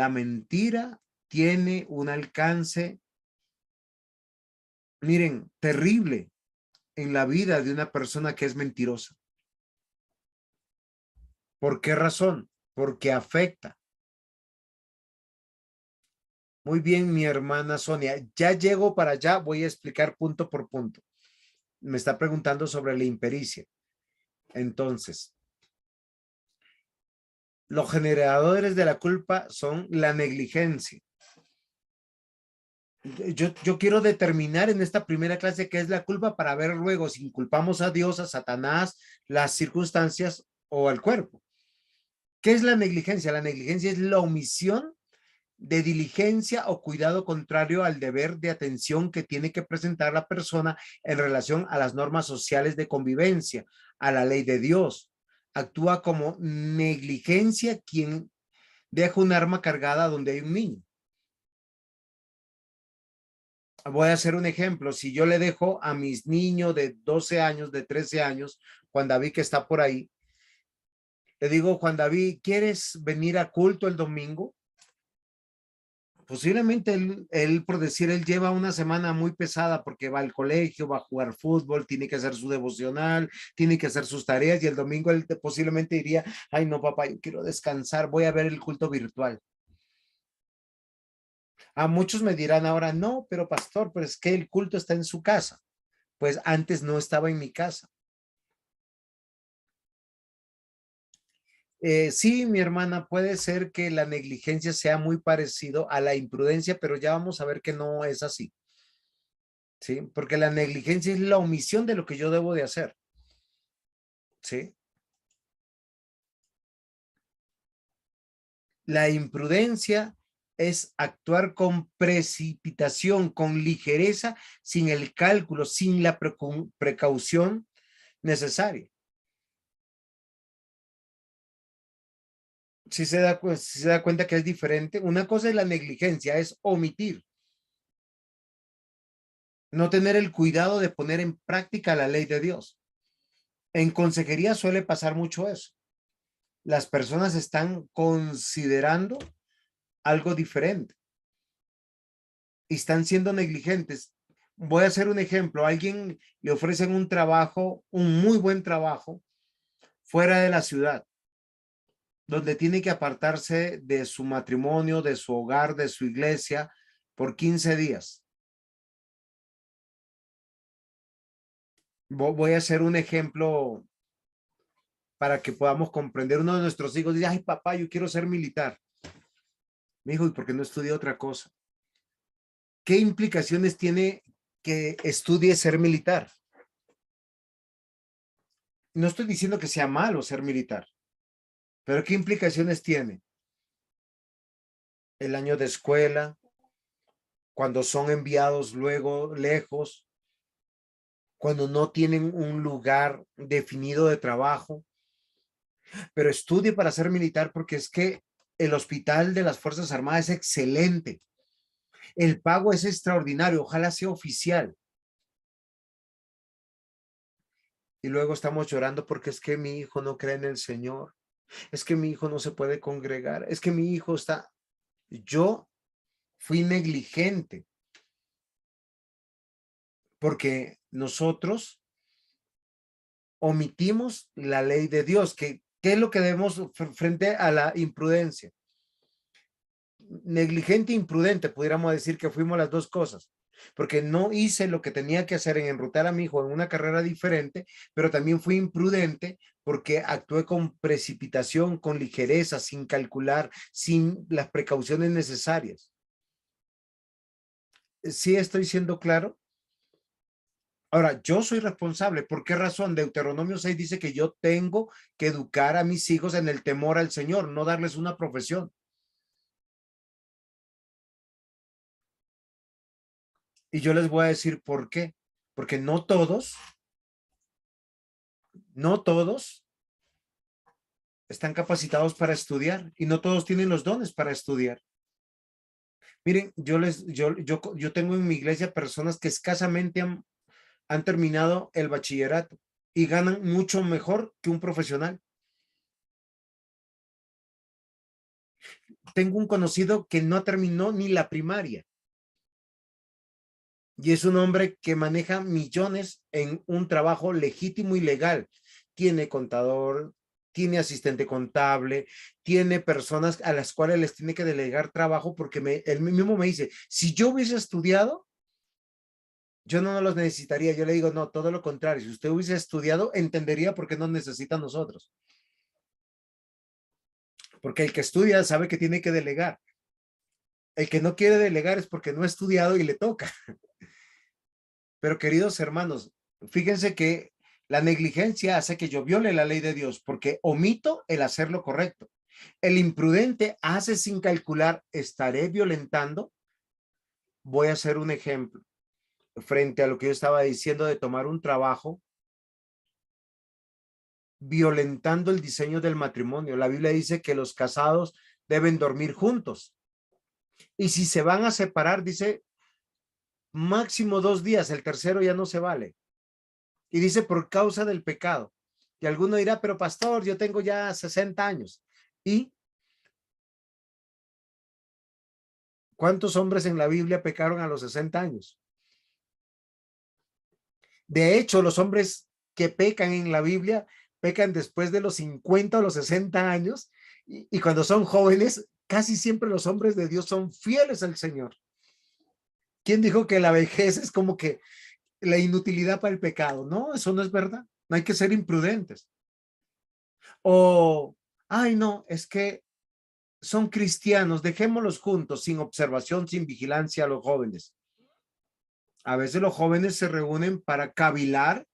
mentira tiene un alcance, miren, terrible en la vida de una persona que es mentirosa. ¿Por qué razón? Porque afecta. Muy bien, mi hermana Sonia. Ya llego para allá, voy a explicar punto por punto. Me está preguntando sobre la impericia. Entonces, los generadores de la culpa son la negligencia. Yo quiero determinar en esta primera clase qué es la culpa para ver luego si inculpamos a Dios, a Satanás, las circunstancias o al cuerpo. ¿Qué es la negligencia? La negligencia es la omisión de diligencia o cuidado contrario al deber de atención que tiene que presentar la persona en relación a las normas sociales de convivencia, a la ley de Dios. Actúa como negligencia quien deja un arma cargada donde hay un niño. Voy a hacer un ejemplo. Si yo le dejo a mis niños de 12 años, de 13 años, Juan David que está por ahí, le digo, Juan David, ¿quieres venir a culto el domingo? Posiblemente él, por decir, él lleva una semana muy pesada porque va al colegio, va a jugar fútbol, tiene que hacer su devocional, tiene que hacer sus tareas y el domingo él posiblemente diría, ay no papá, yo quiero descansar, voy a ver el culto virtual. A muchos me dirán ahora, no, pero pastor, pero es que el culto está en su casa. Pues antes no estaba en mi casa. Sí, mi hermana, puede ser que la negligencia sea muy parecido a la imprudencia, pero ya vamos a ver que no es así. ¿Sí? Porque la negligencia es la omisión de lo que yo debo de hacer. ¿Sí? La imprudencia es actuar con precipitación, con ligereza, sin el cálculo, sin la precaución necesaria. Si se da cuenta que es diferente, una cosa es la negligencia, es omitir. No tener el cuidado de poner en práctica la ley de Dios. En consejería suele pasar mucho eso. Las personas están considerando algo diferente y están siendo negligentes. Voy a hacer un ejemplo. A alguien le ofrecen un trabajo, un muy buen trabajo, fuera de la ciudad, donde tiene que apartarse de su matrimonio, de su hogar, de su iglesia, por 15 días. Voy a hacer un ejemplo para que podamos comprender. Uno de nuestros hijos dice, ay papá, yo quiero ser militar. Me dijo, ¿y por qué no estudié otra cosa? ¿Qué implicaciones tiene que estudie ser militar? No estoy diciendo que sea malo ser militar, pero ¿qué implicaciones tiene? El año de escuela, cuando son enviados luego lejos, cuando no tienen un lugar definido de trabajo, pero estudie para ser militar porque es que el hospital de las Fuerzas Armadas es excelente. El pago es extraordinario, ojalá sea oficial. Y luego estamos llorando porque es que mi hijo no cree en el Señor. Es que mi hijo no se puede congregar. Es que mi hijo está... Yo fui negligente porque nosotros omitimos la ley de Dios. ¿Qué es lo que debemos frente a la imprudencia? Negligente e imprudente, pudiéramos decir que fuimos las dos cosas, porque no hice lo que tenía que hacer en enrutar a mi hijo en una carrera diferente, pero también fui imprudente porque actué con precipitación, con ligereza, sin calcular, sin las precauciones necesarias. ¿Sí estoy siendo claro? Ahora, yo soy responsable. ¿Por qué razón? Deuteronomio 6 dice que yo tengo que educar a mis hijos en el temor al Señor, no darles una profesión. Y yo les voy a decir por qué. Porque no todos están capacitados para estudiar y no todos tienen los dones para estudiar. Miren, yo tengo en mi iglesia personas que escasamente han terminado el bachillerato y ganan mucho mejor que un profesional. Tengo un conocido que no terminó ni la primaria y es un hombre que maneja millones en un trabajo legítimo y legal. Tiene contador, tiene asistente contable, tiene personas a las cuales les tiene que delegar trabajo porque él mismo me dice, si yo hubiese estudiado, yo no los necesitaría. Yo le digo, no, todo lo contrario. Si usted hubiese estudiado, entendería por qué nos necesita a nosotros. Porque el que estudia sabe que tiene que delegar. El que no quiere delegar es porque no ha estudiado y le toca. Pero queridos hermanos, fíjense que la negligencia hace que yo viole la ley de Dios porque omito el hacer lo correcto. El imprudente hace sin calcular, ¿estaré violentando? Voy a hacer un ejemplo frente a lo que yo estaba diciendo de tomar un trabajo violentando el diseño del matrimonio. La Biblia dice que los casados deben dormir juntos. Y si se van a separar, dice, máximo 2 días, el tercero ya no se vale. Y dice por causa del pecado. Y alguno dirá, pero pastor, yo tengo ya 60 años. Y ¿Cuántos hombres en la Biblia pecaron a los 60 años? De hecho, los hombres que pecan en la Biblia pecan después de los 50 o los 60 años y cuando son jóvenes, casi siempre los hombres de Dios son fieles al Señor. ¿Quién dijo que la vejez es como que la inutilidad para el pecado? No, eso no es verdad. No hay que ser imprudentes. O, ay, no, es que son cristianos, dejémoslos juntos, sin observación, sin vigilancia a los jóvenes. A veces los jóvenes se reúnen para cavilar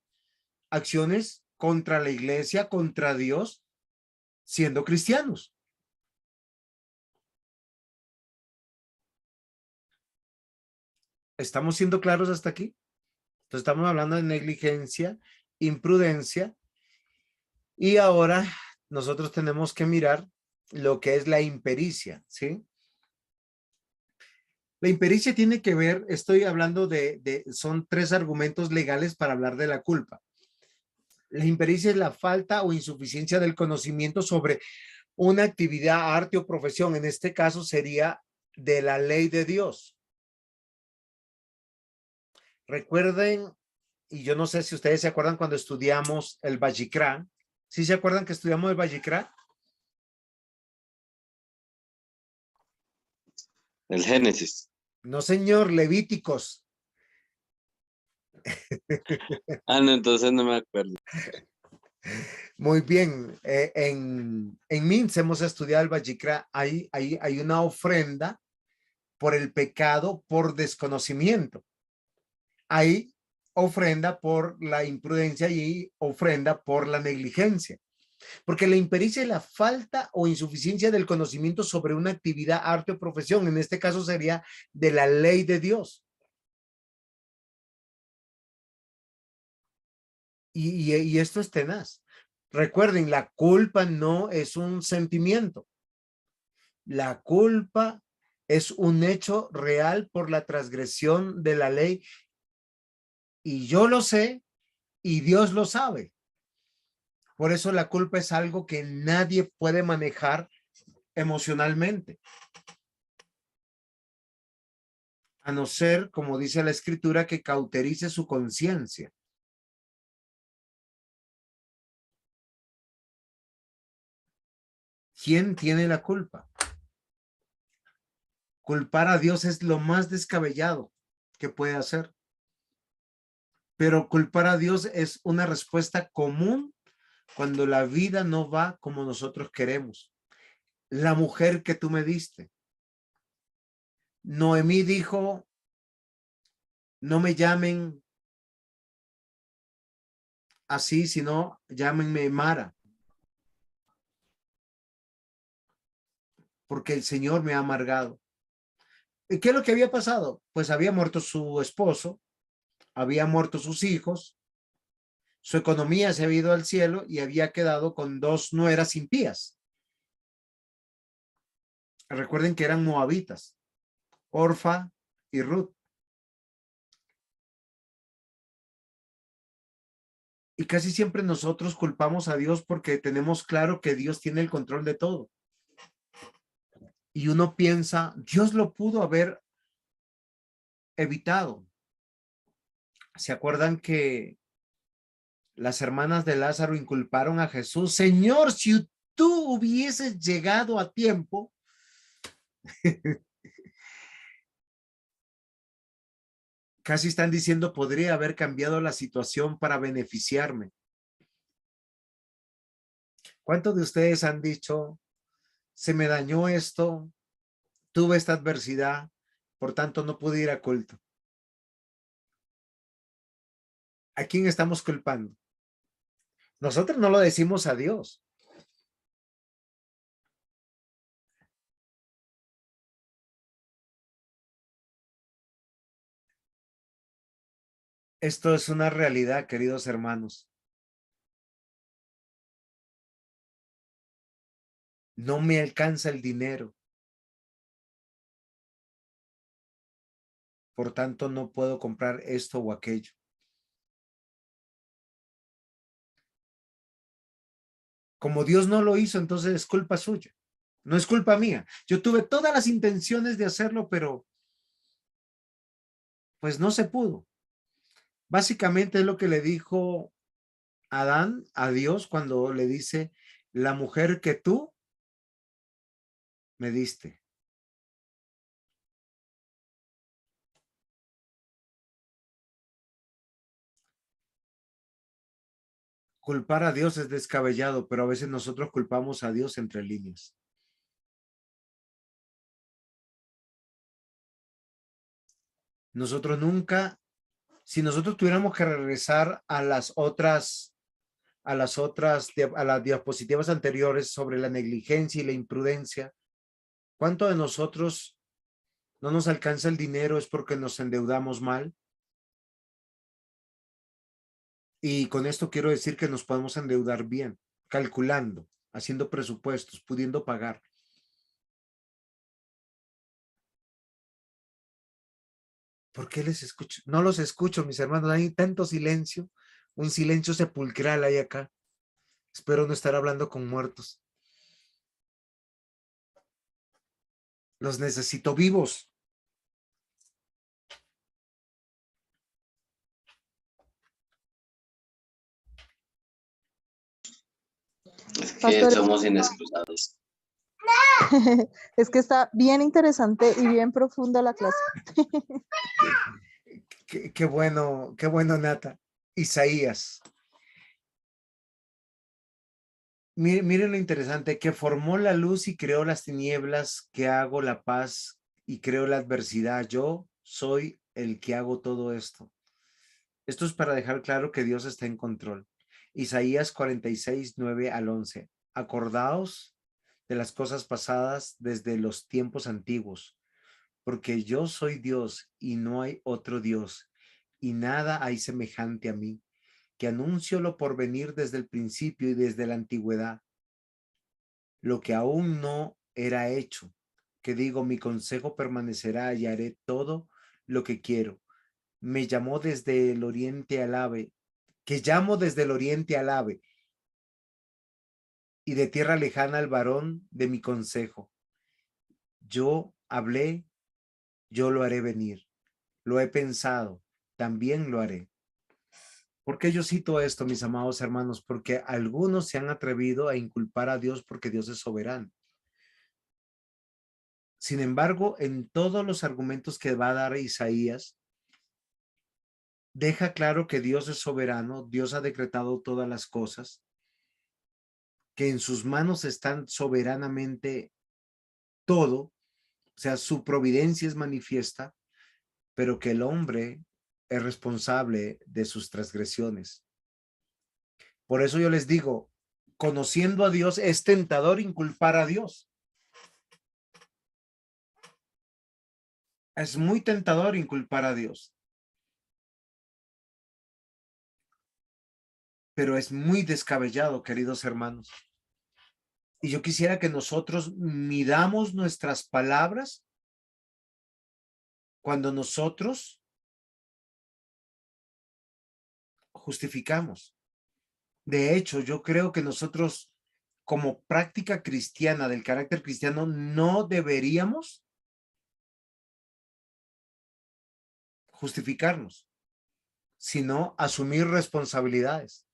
acciones contra la iglesia, contra Dios, siendo cristianos. ¿Estamos siendo claros hasta aquí? Entonces estamos hablando de negligencia, imprudencia, y ahora nosotros tenemos que mirar lo que es la impericia, ¿sí? La impericia tiene que ver, estoy hablando son 3 argumentos legales para hablar de la culpa. La impericia es la falta o insuficiencia del conocimiento sobre una actividad, arte o profesión. En este caso sería de la ley de Dios. Recuerden, y yo no sé si ustedes se acuerdan cuando estudiamos el Vayikra. ¿Sí se acuerdan que estudiamos el Vayikra? El Génesis. No, señor, Levíticos. No, entonces no me acuerdo. Muy bien. En Mintz hemos estudiado el Vayikra. Hay una ofrenda por el pecado por desconocimiento. Hay ofrenda por la imprudencia y ofrenda por la negligencia. Porque la impericia es la falta o insuficiencia del conocimiento sobre una actividad, arte o profesión. En este caso sería de la ley de Dios. Y esto es tenaz. Recuerden, la culpa no es un sentimiento. La culpa es un hecho real por la transgresión de la ley. Y yo lo sé y Dios lo sabe. Por eso la culpa es algo que nadie puede manejar emocionalmente. A no ser, como dice la escritura, que cauterice su conciencia. ¿Quién tiene la culpa? Culpar a Dios es lo más descabellado que puede hacer. Pero culpar a Dios es una respuesta común cuando la vida no va como nosotros queremos. La mujer que tú me diste. Noemí dijo, no me llamen así, sino llámenme Mara. Porque el Señor me ha amargado. ¿Y qué es lo que había pasado? Pues había muerto su esposo, había muerto sus hijos, su economía se había ido al cielo y había quedado con 2 nueras impías. Recuerden que eran moabitas, Orfa y Ruth. Y casi siempre nosotros culpamos a Dios porque tenemos claro que Dios tiene el control de todo. Y uno piensa, Dios lo pudo haber evitado. ¿Se acuerdan que las hermanas de Lázaro inculparon a Jesús? Señor, si tú hubieses llegado a tiempo, casi están diciendo, podría haber cambiado la situación para beneficiarme. ¿Cuántos de ustedes han dicho, se me dañó esto, tuve esta adversidad, por tanto no pude ir a culto? ¿A quién estamos culpando? Nosotros no lo decimos a Dios. Esto es una realidad, queridos hermanos. No me alcanza el dinero. Por tanto, no puedo comprar esto o aquello. Como Dios no lo hizo, entonces es culpa suya. No es culpa mía. Yo tuve todas las intenciones de hacerlo, pero pues no se pudo. Básicamente es lo que le dijo Adán a Dios cuando le dice, la mujer que tú me diste. Culpar a Dios es descabellado, pero a veces nosotros culpamos a Dios entre líneas. Nosotros nunca, si nosotros tuviéramos que regresar a las diapositivas anteriores sobre la negligencia y la imprudencia, ¿cuánto de nosotros no nos alcanza el dinero es porque nos endeudamos mal? Y con esto quiero decir que nos podemos endeudar bien, calculando, haciendo presupuestos, pudiendo pagar. ¿Por qué les escucho? No los escucho, mis hermanos. Hay tanto silencio, un silencio sepulcral hay acá. Espero no estar hablando con muertos. Los necesito vivos. Es que Pastor, somos inexcusables. es que está bien interesante y bien profunda la clase. Qué bueno, Nata. Isaías. Miren lo interesante, que formó la luz y creó las tinieblas, que hago la paz y creo la adversidad. Yo soy el que hago todo esto. Esto es para dejar claro que Dios está en control. Isaías 46, 9 al 11. Acordaos de las cosas pasadas desde los tiempos antiguos, porque yo soy Dios y no hay otro Dios, y nada hay semejante a mí, que anuncio lo por venir desde el principio y desde la antigüedad, lo que aún no era hecho, que digo, mi consejo permanecerá y haré todo lo que quiero. Me llamó desde el oriente al ave, que llamo desde el oriente al ave, y de tierra lejana al varón de mi consejo. Yo hablé, yo lo haré venir. Lo he pensado, también lo haré. ¿Por qué yo cito esto, mis amados hermanos? Porque algunos se han atrevido a inculpar a Dios porque Dios es soberano. Sin embargo, en todos los argumentos que va a dar Isaías, deja claro que Dios es soberano, Dios ha decretado todas las cosas, que en sus manos están soberanamente todo, o sea, su providencia es manifiesta, pero que el hombre es responsable de sus transgresiones. Por eso yo les digo, conociendo a Dios, es tentador inculpar a Dios. Es muy tentador inculpar a Dios. Pero es muy descabellado, queridos hermanos. Y yo quisiera que nosotros midamos nuestras palabras cuando nosotros justificamos. De hecho, yo creo que nosotros, como práctica cristiana, del carácter cristiano, no deberíamos justificarnos, sino asumir responsabilidades.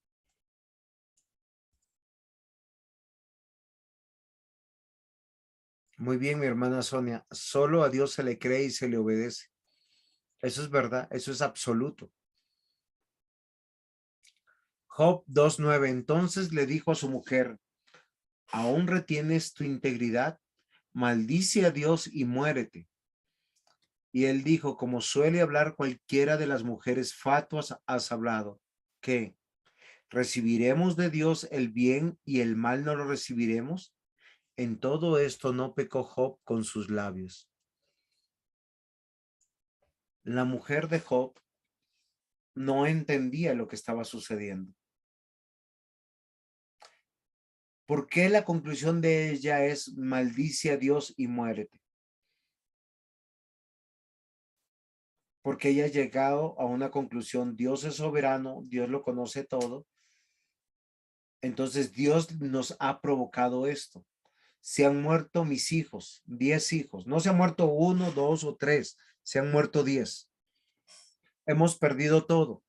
Muy bien, mi hermana Sonia, solo a Dios se le cree y se le obedece. Eso es verdad, eso es absoluto. Job 2:9, entonces le dijo a su mujer, ¿aún retienes tu integridad? Maldice a Dios y muérete. Y él dijo, como suele hablar cualquiera de las mujeres fatuas, has hablado, que recibiremos de Dios el bien y el mal no lo recibiremos. En todo esto no pecó Job con sus labios. La mujer de Job no entendía lo que estaba sucediendo. ¿Por qué la conclusión de ella es maldice a Dios y muérete? Porque ella ha llegado a una conclusión, Dios es soberano, Dios lo conoce todo. Entonces Dios nos ha provocado esto. Se han muerto mis hijos, 10 hijos. No se han muerto 1, 2 o 3, se han muerto 10. Hemos perdido todo.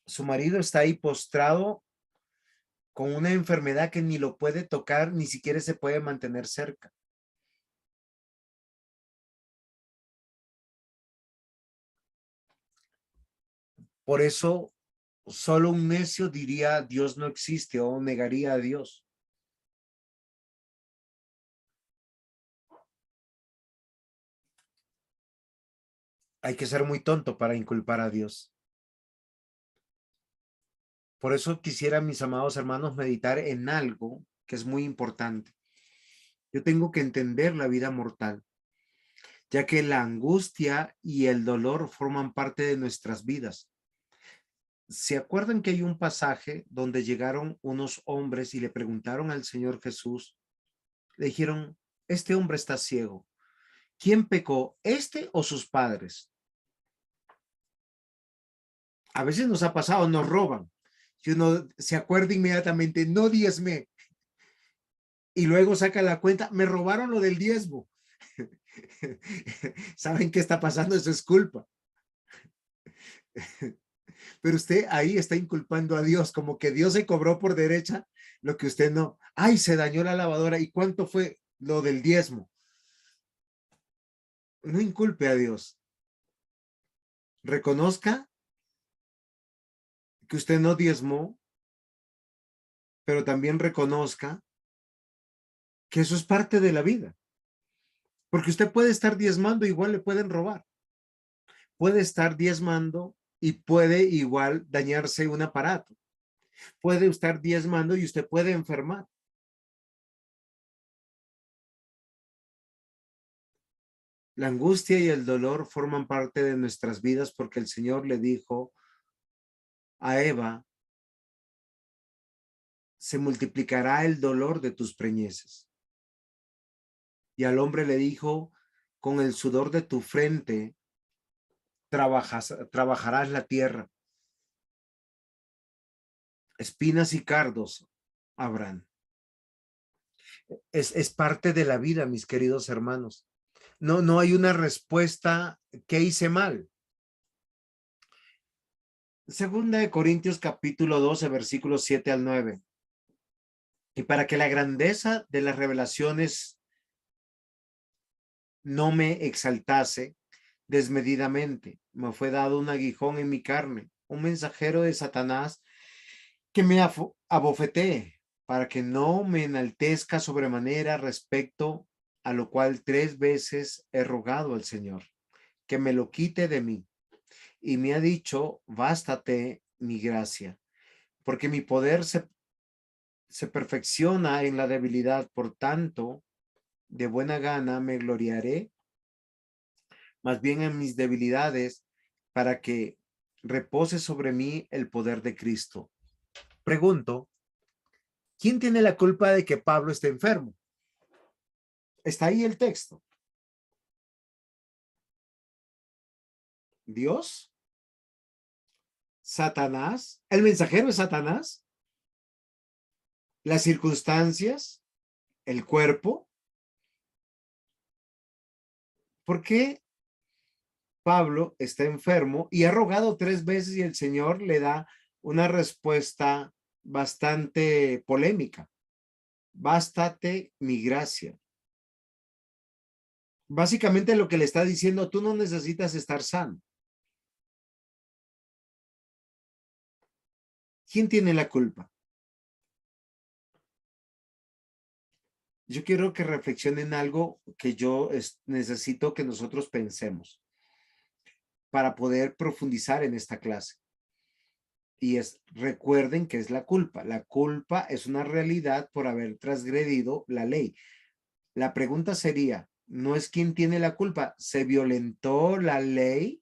Su marido está ahí postrado con una enfermedad que ni lo puede tocar, ni siquiera se puede mantener cerca. Por eso, solo un necio diría Dios no existe o negaría a Dios. Hay que ser muy tonto para inculpar a Dios. Por eso quisiera, mis amados hermanos, meditar en algo que es muy importante. Yo tengo que entender la vida mortal, ya que la angustia y el dolor forman parte de nuestras vidas. ¿Se acuerdan que hay un pasaje donde llegaron unos hombres y le preguntaron al Señor Jesús? Le dijeron, este hombre está ciego. ¿Quién pecó, este o sus padres? A veces nos ha pasado, nos roban. Y uno se acuerda inmediatamente, no diezmé. Y luego saca la cuenta, me robaron lo del diezmo. ¿Saben qué está pasando? Eso es culpa. Pero usted ahí está inculpando a Dios, como que Dios se cobró por derecha lo que usted no. Ay, se dañó la lavadora. ¿Y cuánto fue lo del diezmo? No inculpe a Dios. Reconozca que usted no diezmó, pero también reconozca que eso es parte de la vida. Porque usted puede estar diezmando, igual le pueden robar. Puede estar diezmando y puede igual dañarse un aparato. Puede estar diezmando y usted puede enfermar. La angustia y el dolor forman parte de nuestras vidas porque el Señor le dijo a Eva, se multiplicará el dolor de tus preñeces. Y al hombre le dijo, con el sudor de tu frente trabajarás la tierra. Espinas y cardos habrán. Es parte de la vida, mis queridos hermanos. No hay una respuesta que hice mal. Segunda de Corintios capítulo 12, versículos 7 al 9. Y para que la grandeza de las revelaciones no me exaltase desmedidamente, me fue dado un aguijón en mi carne, un mensajero de Satanás que me abofetee, para que no me enaltezca sobremanera, respecto a lo cual 3 veces he rogado al Señor, que me lo quite de mí. Y me ha dicho, bástate mi gracia, porque mi poder se perfecciona en la debilidad. Por tanto, de buena gana me gloriaré, más bien en mis debilidades, para que repose sobre mí el poder de Cristo. Pregunto, ¿quién tiene la culpa de que Pablo esté enfermo? Está ahí el texto. ¿Dios? ¿Satanás? ¿El mensajero es Satanás? ¿Las circunstancias? ¿El cuerpo? ¿Por qué Pablo está enfermo y ha rogado 3 veces y el Señor le da una respuesta bastante polémica? Bástate mi gracia. Básicamente lo que le está diciendo, tú no necesitas estar sano. ¿Quién tiene la culpa? Yo quiero que reflexionen algo que yo necesito que nosotros pensemos para poder profundizar en esta clase. Y recuerden que es la culpa. La culpa es una realidad por haber transgredido la ley. La pregunta sería, no es quién tiene la culpa, ¿se violentó la ley?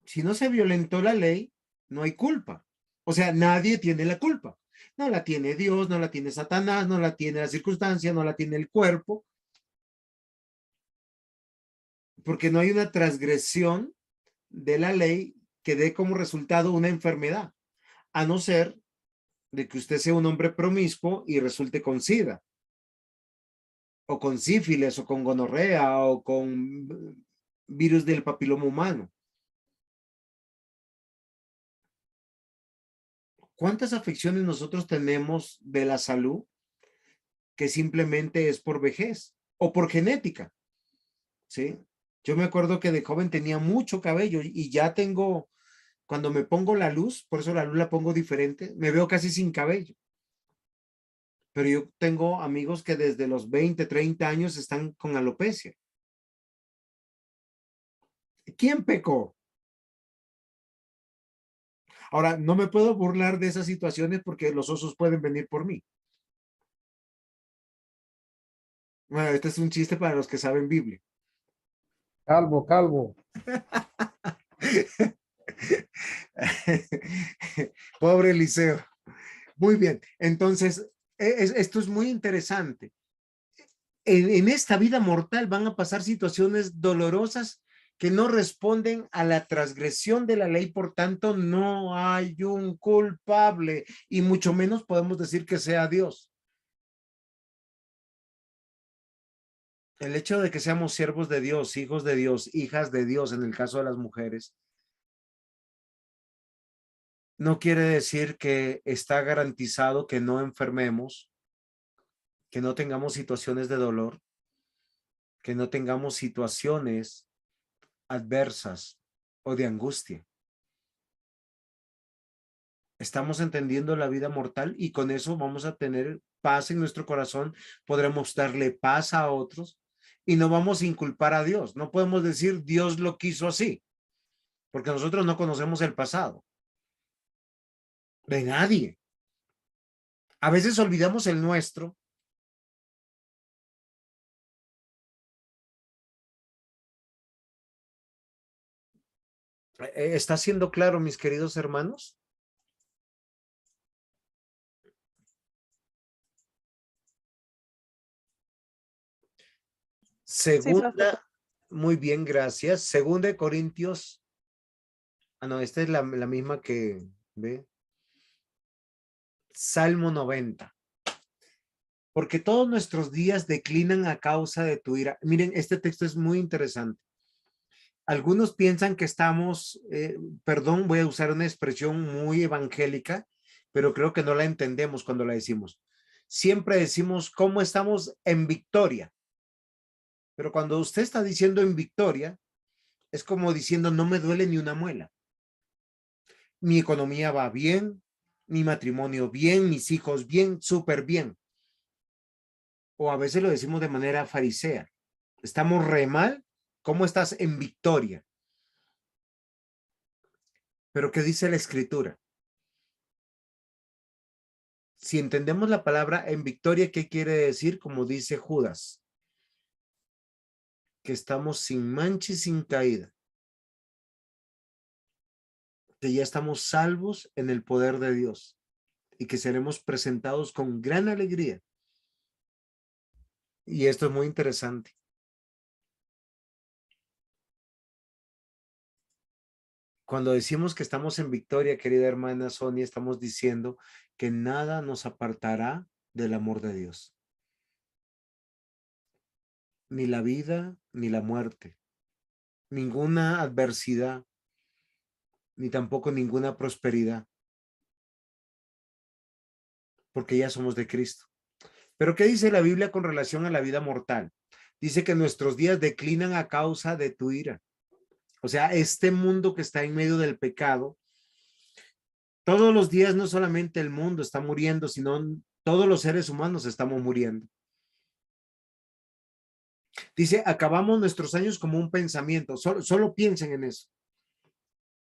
Si no se violentó la ley, no hay culpa. O sea, nadie tiene la culpa. No la tiene Dios, no la tiene Satanás, no la tiene la circunstancia, no la tiene el cuerpo. Porque no hay una transgresión de la ley que dé como resultado una enfermedad, a no ser de que usted sea un hombre promiscuo y resulte con SIDA, o con sífilis, o con gonorrea, o con virus del papiloma humano. ¿Cuántas afecciones nosotros tenemos de la salud que simplemente es por vejez o por genética? ¿Sí? Yo me acuerdo que de joven tenía mucho cabello y ya tengo, cuando me pongo la luz, por eso la luz la pongo diferente, me veo casi sin cabello. Pero yo tengo amigos que desde los 20, 30 años están con alopecia. ¿Quién pecó? Ahora, no me puedo burlar de esas situaciones porque los osos pueden venir por mí. Bueno, este es un chiste para los que saben Biblia. Calvo, calvo. Pobre Eliseo. Muy bien. Entonces, esto es muy interesante. En esta vida mortal van a pasar situaciones dolorosas que no responden a la transgresión de la ley, por tanto no hay un culpable y mucho menos podemos decir que sea Dios. El hecho de que seamos siervos de Dios, hijos de Dios, hijas de Dios, en el caso de las mujeres, no quiere decir que está garantizado que no enfermemos, que no tengamos situaciones de dolor, que no tengamos situaciones adversas o de angustia. Estamos entendiendo la vida mortal y con eso vamos a tener paz en nuestro corazón, podremos darle paz a otros y no vamos a inculpar a Dios. No podemos decir Dios lo quiso así, porque nosotros no conocemos el pasado de nadie. A veces olvidamos el nuestro. ¿Está siendo claro, mis queridos hermanos? Segunda, muy bien, gracias. Segunda de Corintios. Ah, no, esta es la misma que ve. Salmo 90. Porque todos nuestros días declinan a causa de tu ira. Miren, este texto es muy interesante. Algunos piensan que estamos, perdón, voy a usar una expresión muy evangélica, pero creo que no la entendemos cuando la decimos. Siempre decimos cómo estamos en victoria. Pero cuando usted está diciendo en victoria, es como diciendo no me duele ni una muela. Mi economía va bien, mi matrimonio bien, mis hijos bien, súper bien. O a veces lo decimos de manera farisea. Estamos re mal, ¿cómo estás en victoria? Pero ¿qué dice la escritura? Si entendemos la palabra en victoria, ¿qué quiere decir? Como dice Judas, que estamos sin mancha y sin caída, que ya estamos salvos en el poder de Dios y que seremos presentados con gran alegría. Y esto es muy interesante. Cuando decimos que estamos en victoria, querida hermana Sonia, estamos diciendo que nada nos apartará del amor de Dios. Ni la vida, ni la muerte, ninguna adversidad, ni tampoco ninguna prosperidad, porque ya somos de Cristo. Pero ¿qué dice la Biblia con relación a la vida mortal? Dice que nuestros días declinan a causa de tu ira. O sea, este mundo que está en medio del pecado, todos los días no solamente el mundo está muriendo, sino todos los seres humanos estamos muriendo. Dice, acabamos nuestros años como un pensamiento. Solo piensen en eso.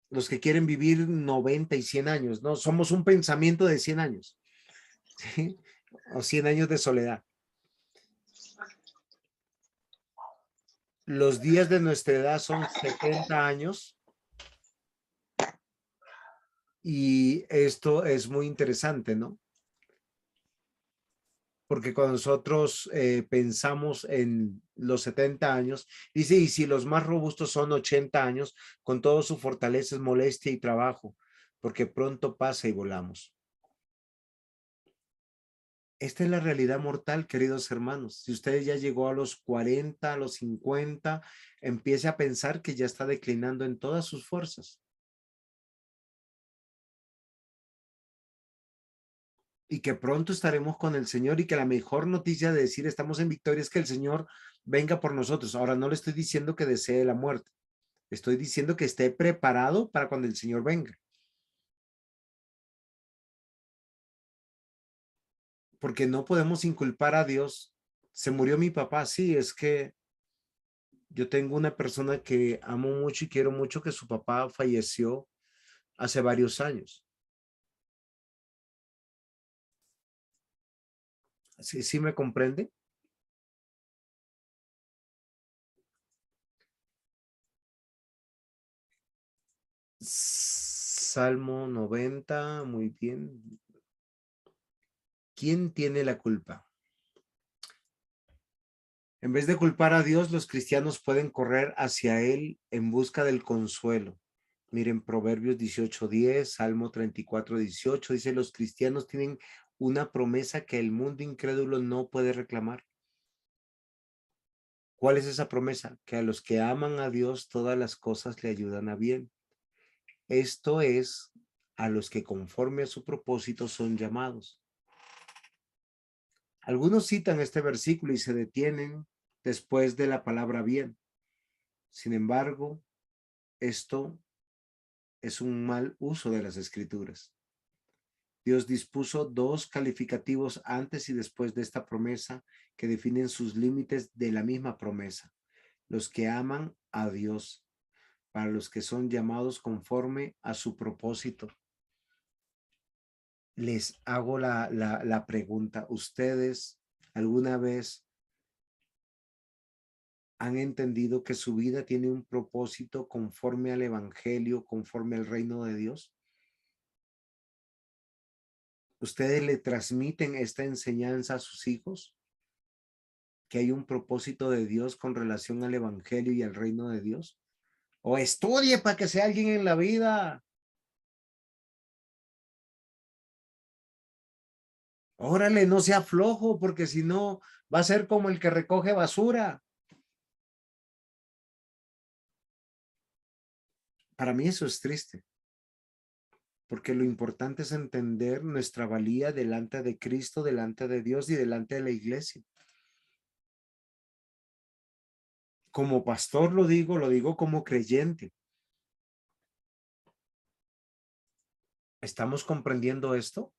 Los que quieren vivir 90 y 100 años, ¿no? Somos un pensamiento de 100 años. ¿Sí? O 100 años de soledad. Los días de nuestra edad son 70 años. Y esto es muy interesante, ¿no? Porque cuando nosotros pensamos en los 70 años, dice, y si los más robustos son 80 años, con todo su fortaleza, molestia y trabajo, porque pronto pasa y volamos. Esta es la realidad mortal, queridos hermanos. Si usted ya llegó a los 40, a los 50, empiece a pensar que ya está declinando en todas sus fuerzas. Y que pronto estaremos con el Señor y que la mejor noticia de decir estamos en victoria es que el Señor venga por nosotros. Ahora no le estoy diciendo que desee la muerte. Estoy diciendo que esté preparado para cuando el Señor venga. Porque no podemos inculpar a Dios. Se murió mi papá, sí, es que yo tengo una persona que amo mucho y quiero mucho que su papá falleció hace varios años. ¿Sí, sí me comprende? Salmo 90, muy bien. ¿Quién tiene la culpa? En vez de culpar a Dios, los cristianos pueden correr hacia Él en busca del consuelo. Miren, Proverbios 18:10, Salmo 34:18, dice, los cristianos tienen una promesa que el mundo incrédulo no puede reclamar. ¿Cuál es esa promesa? Que a los que aman a Dios todas las cosas le ayudan a bien. Esto es, a los que conforme a su propósito son llamados. Algunos citan este versículo y se detienen después de la palabra bien. Sin embargo, esto es un mal uso de las escrituras. Dios dispuso dos calificativos antes y después de esta promesa que definen sus límites de la misma promesa. Los que aman a Dios, para los que son llamados conforme a su propósito. Les hago la pregunta, ¿ustedes alguna vez han entendido que su vida tiene un propósito conforme al evangelio, conforme al reino de Dios? ¿Ustedes le transmiten esta enseñanza a sus hijos? ¿Que hay un propósito de Dios con relación al evangelio y al reino de Dios? ¿O estudie para que sea alguien en la vida? Órale, no sea flojo, porque si no va a ser como el que recoge basura. Para mí eso es triste, porque lo importante es entender nuestra valía delante de Cristo, delante de Dios y delante de la iglesia. Como pastor lo digo como creyente. ¿Estamos comprendiendo esto?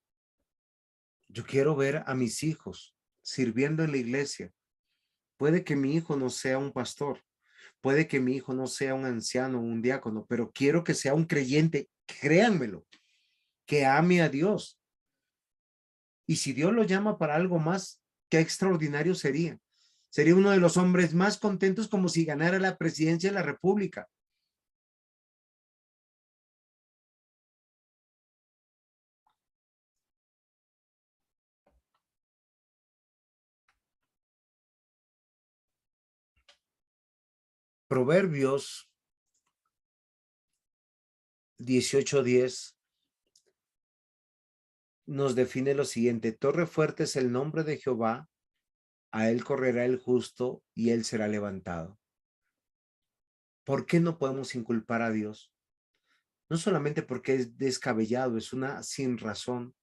Yo quiero ver a mis hijos sirviendo en la iglesia. Puede que mi hijo no sea un pastor, puede que mi hijo no sea un anciano, un diácono, pero quiero que sea un creyente, créanmelo, que ame a Dios. Y si Dios lo llama para algo más, qué extraordinario sería. Sería uno de los hombres más contentos, como si ganara la presidencia de la República. Proverbios 18:10 nos define lo siguiente: torre fuerte es el nombre de Jehová, a él correrá el justo y él será levantado. ¿Por qué no podemos inculpar a Dios? No solamente porque es descabellado, es una sin razón.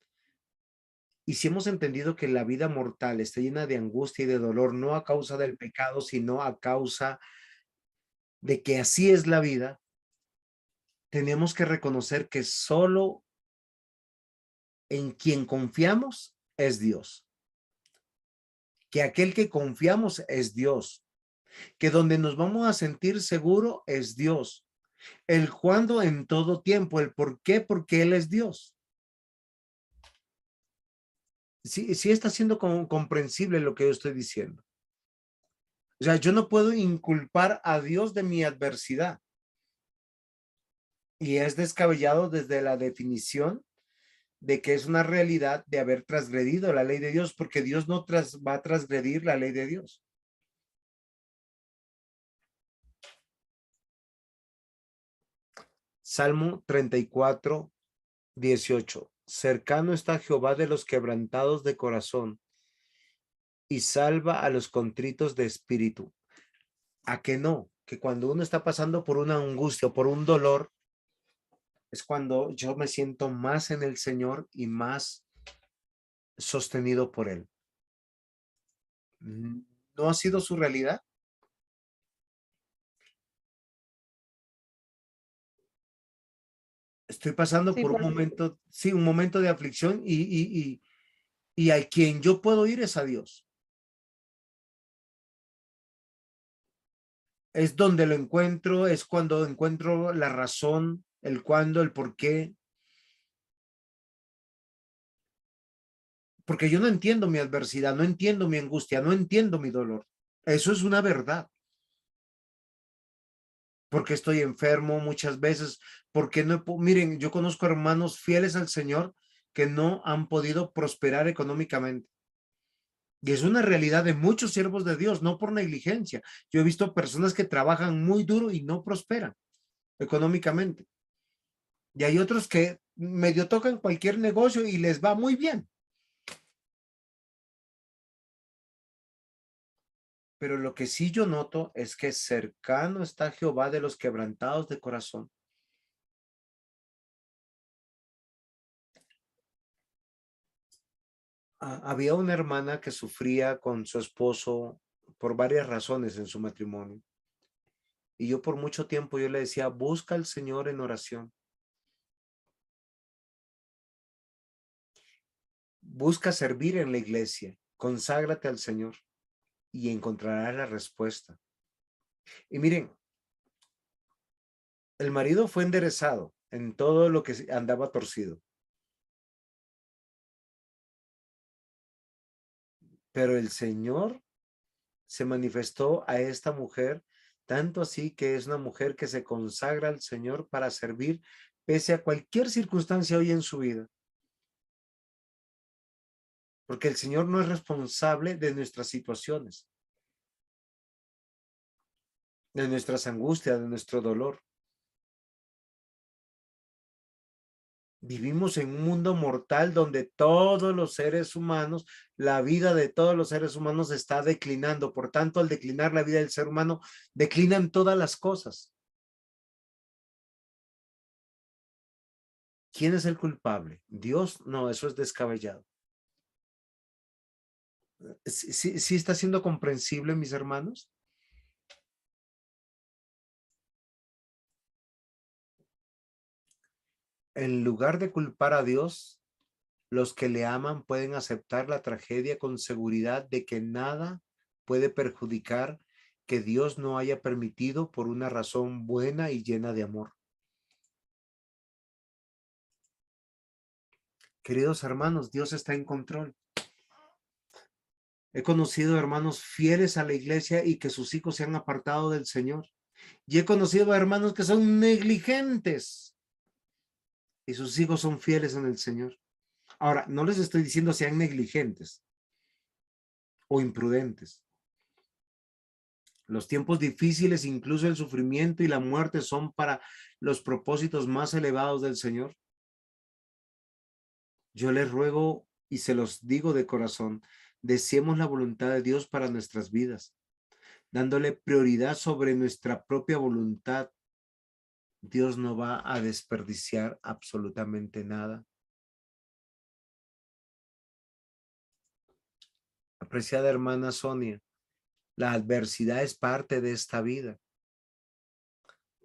Y si hemos entendido que la vida mortal está llena de angustia y de dolor, no a causa del pecado, sino a causa de que así es la vida, tenemos que reconocer que solo en quien confiamos es Dios. Que aquel que confiamos es Dios. Que donde nos vamos a sentir seguro es Dios. El cuándo en todo tiempo, el por qué, porque Él es Dios. Sí está siendo comprensible lo que yo estoy diciendo. O sea, yo no puedo inculpar a Dios de mi adversidad. Y es descabellado desde la definición de que es una realidad de haber transgredido la ley de Dios, porque Dios no va a transgredir la ley de Dios. Salmo 34:18. Cercano está Jehová de los quebrantados de corazón y salva a los contritos de espíritu. ¿A qué no? Que cuando uno está pasando por una angustia o por un dolor, es cuando yo me siento más en el Señor y más sostenido por Él. ¿No ha sido su realidad? Estoy pasando Sí, por un momento, sí, un momento de aflicción y a quien yo puedo ir es a Dios. Es donde lo encuentro, es cuando encuentro la razón, el cuándo, el por qué. Porque yo no entiendo mi adversidad, no entiendo mi angustia, no entiendo mi dolor. Eso es una verdad. Porque estoy enfermo muchas veces, porque no, miren, yo conozco hermanos fieles al Señor que no han podido prosperar económicamente. Y es una realidad de muchos siervos de Dios, no por negligencia. Yo he visto personas que trabajan muy duro y no prosperan económicamente. Y hay otros que medio tocan cualquier negocio y les va muy bien. Pero lo que sí yo noto es que cercano está Jehová de los quebrantados de corazón. Había una hermana que sufría con su esposo por varias razones en su matrimonio. Y yo por mucho tiempo yo le decía, busca al Señor en oración. Busca servir en la iglesia. Conságrate al Señor y encontrarás la respuesta. Y miren, el marido fue enderezado en todo lo que andaba torcido. Pero el Señor se manifestó a esta mujer, tanto así que es una mujer que se consagra al Señor para servir pese a cualquier circunstancia hoy en su vida. Porque el Señor no es responsable de nuestras situaciones, de nuestras angustias, de nuestro dolor. Vivimos en un mundo mortal donde todos los seres humanos, la vida de todos los seres humanos está declinando. Por tanto, al declinar la vida del ser humano, declinan todas las cosas. ¿Quién es el culpable? ¿Dios? No, eso es descabellado. ¿Sí está siendo comprensible, mis hermanos? En lugar de culpar a Dios, los que le aman pueden aceptar la tragedia con seguridad de que nada puede perjudicar que Dios no haya permitido por una razón buena y llena de amor. Queridos hermanos, Dios está en control. He conocido hermanos fieles a la iglesia y que sus hijos se han apartado del Señor. Y he conocido a hermanos que son negligentes y sus hijos son fieles en el Señor. Ahora, no les estoy diciendo sean negligentes o imprudentes. Los tiempos difíciles, incluso el sufrimiento y la muerte, son para los propósitos más elevados del Señor. Yo les ruego y se los digo de corazón, deseemos la voluntad de Dios para nuestras vidas, dándole prioridad sobre nuestra propia voluntad. Dios no va a desperdiciar absolutamente nada. Apreciada hermana Sonia, la adversidad es parte de esta vida.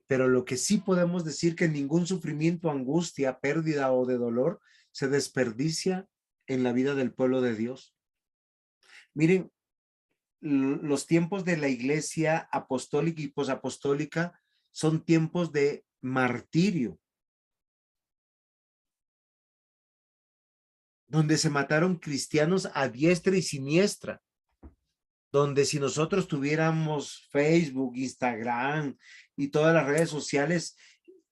Pero lo que sí podemos decir que ningún sufrimiento, angustia, pérdida o de dolor se desperdicia en la vida del pueblo de Dios. Miren, los tiempos de la iglesia apostólica y posapostólica son tiempos de martirio, donde se mataron cristianos a diestra y siniestra, donde si nosotros tuviéramos Facebook, Instagram y todas las redes sociales,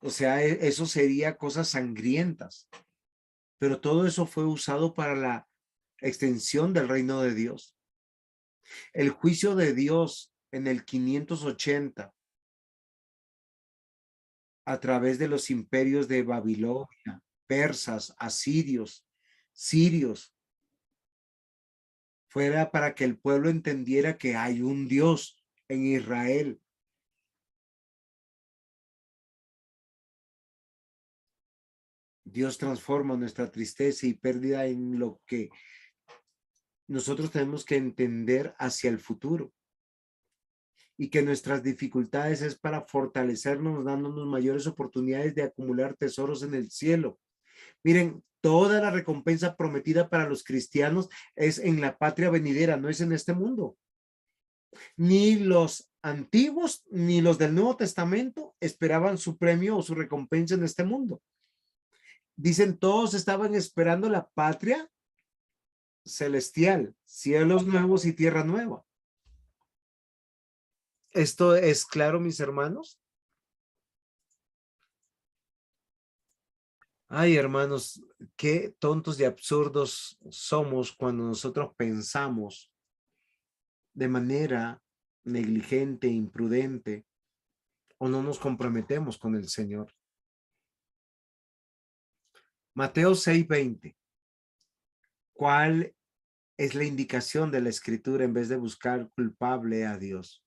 o sea, eso sería cosas sangrientas. Pero todo eso fue usado para la extensión del reino de Dios. El juicio de Dios en el 580 a través de los imperios de Babilonia, persas, asirios, sirios, fuera para que el pueblo entendiera que hay un Dios en Israel. Dios transforma nuestra tristeza y pérdida en lo que nosotros tenemos que entender hacia el futuro. Y que nuestras dificultades es para fortalecernos, dándonos mayores oportunidades de acumular tesoros en el cielo. Miren, toda la recompensa prometida para los cristianos es en la patria venidera, no es en este mundo. Ni los antiguos ni los del Nuevo Testamento esperaban su premio o su recompensa en este mundo. Dicen, todos estaban esperando la patria celestial, cielos nuevos y tierra nueva. ¿Esto es claro, mis hermanos? Ay, hermanos, qué tontos y absurdos somos cuando nosotros pensamos de manera negligente, imprudente, o no nos comprometemos con el Señor. Mateo 6:20. ¿Cuál es la indicación de la Escritura en vez de buscar culpable a Dios?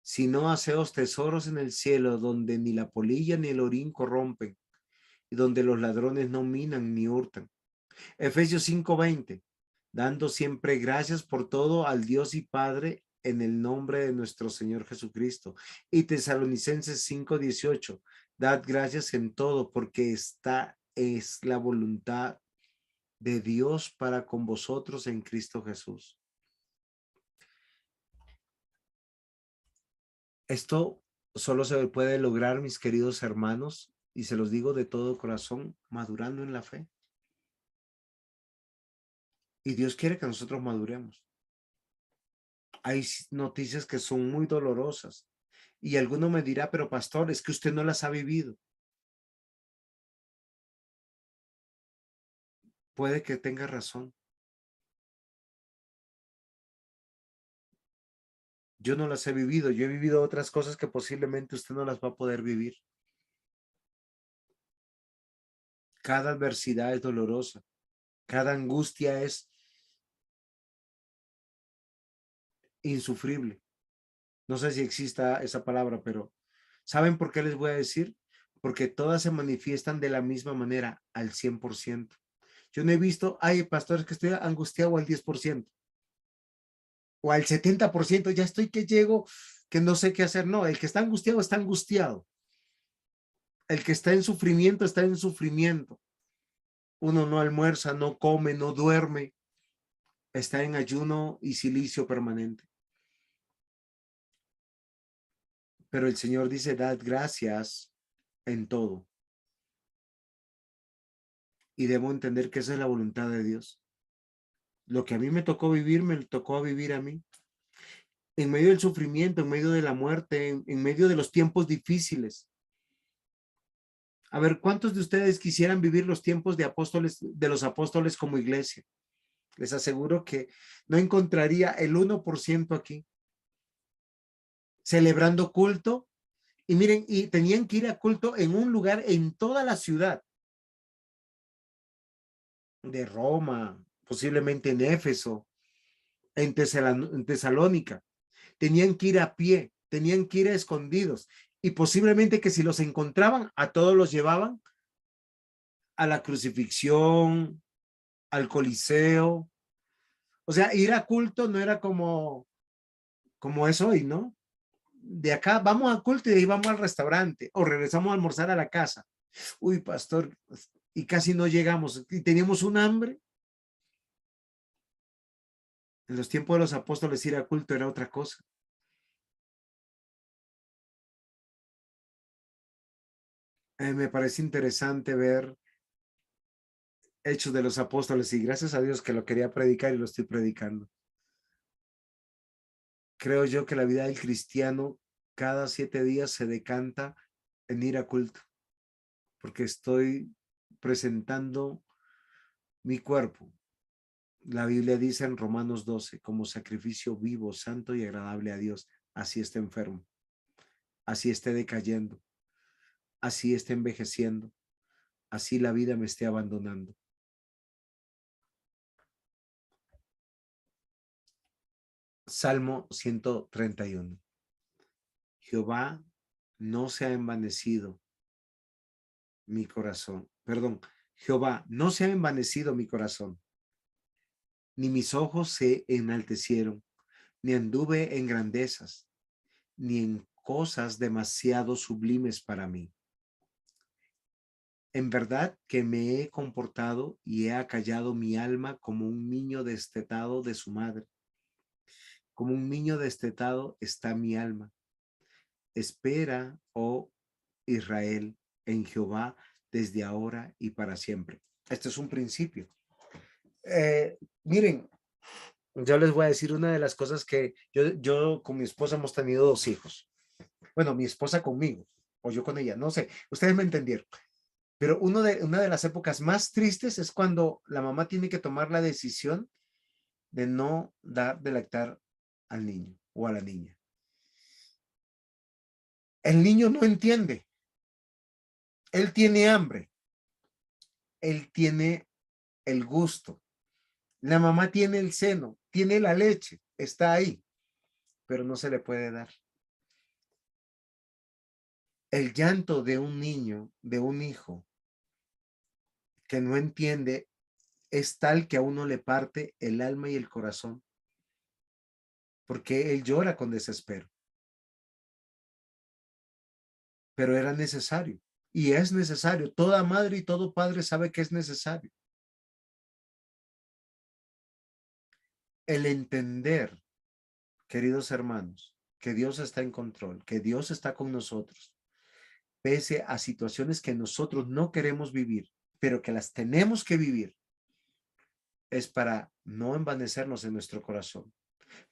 Si no, haceos tesoros en el cielo, donde ni la polilla ni el orín corrompen, y donde los ladrones no minan ni hurtan. Efesios 5:20. Dando siempre gracias por todo al Dios y Padre en el nombre de nuestro Señor Jesucristo. Y Tesalonicenses 5:18. Dad gracias en todo, porque esta es la voluntad de Dios para con vosotros en Cristo Jesús. Esto solo se puede lograr, mis queridos hermanos, y se los digo de todo corazón, madurando en la fe. Y Dios quiere que nosotros maduremos. Hay noticias que son muy dolorosas. Y alguno me dirá, pero pastor, es que usted no las ha vivido. Puede que tenga razón. Yo no las he vivido. Yo he vivido otras cosas que posiblemente usted no las va a poder vivir. Cada adversidad es dolorosa. Cada angustia es insufrible. No sé si exista esa palabra, pero ¿saben por qué les voy a decir? Porque todas se manifiestan de la misma manera, al 100%. Yo no he visto, ay, pastores, que estoy angustiado al 10% o al 70%, ya estoy que llego, que no sé qué hacer. No, el que está angustiado está angustiado. El que está en sufrimiento está en sufrimiento. Uno no almuerza, no come, no duerme. Está en ayuno y silicio permanente. Pero el Señor dice, dad gracias en todo. Y debo entender que esa es la voluntad de Dios. Lo que a mí me tocó vivir, me tocó vivir a mí. En medio del sufrimiento, en medio de la muerte, en medio de los tiempos difíciles. A ver, ¿cuántos de ustedes quisieran vivir los tiempos de los apóstoles como iglesia? Les aseguro que no encontraría el 1% aquí. Celebrando culto. Y miren, y tenían que ir a culto en un lugar en toda la ciudad. De Roma, posiblemente en Éfeso, en Tesalónica. Tenían que ir a pie, tenían que ir a escondidos. Y posiblemente que si los encontraban, a todos los llevaban a la crucifixión, al Coliseo. O sea, ir a culto no era como es hoy, ¿no? De acá vamos a culto y de ahí vamos al restaurante o regresamos a almorzar a la casa. Uy, pastor, y casi no llegamos y teníamos un hambre. En los tiempos de los apóstoles ir a culto era otra cosa. Me parece interesante ver Hechos de los Apóstoles y gracias a Dios que lo quería predicar y lo estoy predicando. Creo yo que la vida del cristiano cada 7 días se decanta en ir a culto, porque estoy presentando mi cuerpo. La Biblia dice en Romanos 12, como sacrificio vivo, santo y agradable a Dios, así esté enfermo, así esté decayendo, así esté envejeciendo, así la vida me esté abandonando. Salmo 131. Jehová, no se ha envanecido mi corazón. Perdón, Jehová, no se ha envanecido mi corazón, ni mis ojos se enaltecieron, ni anduve en grandezas, ni en cosas demasiado sublimes para mí. En verdad que me he comportado y he acallado mi alma como un niño destetado de su madre. Como un niño destetado está mi alma. Espera, oh Israel, en Jehová desde ahora y para siempre. Este es un principio. Miren, yo les voy a decir una de las cosas que yo con mi esposa hemos tenido 2 hijos. Bueno, mi esposa conmigo, o yo con ella, no sé, ustedes me entendieron. Pero una de las épocas más tristes es cuando la mamá tiene que tomar la decisión de no dar de lactar al niño o a la niña. El niño no entiende. Él tiene hambre. Él tiene el gusto. La mamá tiene el seno, tiene la leche, está ahí, pero no se le puede dar. El llanto de un niño, de un hijo que no entiende, es tal que a uno le parte el alma y el corazón, porque él llora con desespero. Pero era necesario y es necesario. Toda madre y todo padre sabe que es necesario. El entender, queridos hermanos, que Dios está en control, que Dios está con nosotros, pese a situaciones que nosotros no queremos vivir, pero que las tenemos que vivir, es para no envanecernos en nuestro corazón,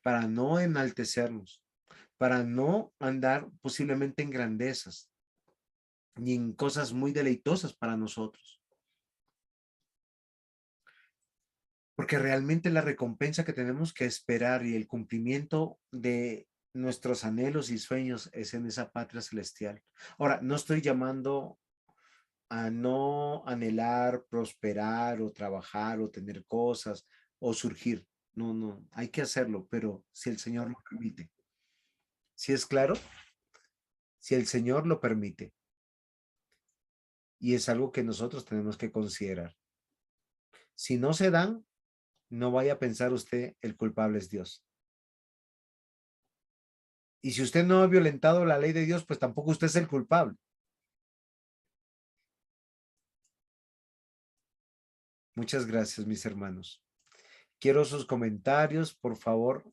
para no enaltecernos, para no andar posiblemente en grandezas, ni en cosas muy deleitosas para nosotros. Porque realmente la recompensa que tenemos que esperar y el cumplimiento de nuestros anhelos y sueños es en esa patria celestial. Ahora, no estoy llamando a no anhelar, prosperar o trabajar o tener cosas o surgir. No, no, hay que hacerlo, pero si el Señor lo permite. ¿Sí es claro? Si el Señor lo permite. Y es algo que nosotros tenemos que considerar. Si no se dan, no vaya a pensar usted el culpable es Dios. Y si usted no ha violentado la ley de Dios, pues tampoco usted es el culpable. Muchas gracias, mis hermanos. Quiero sus comentarios, por favor,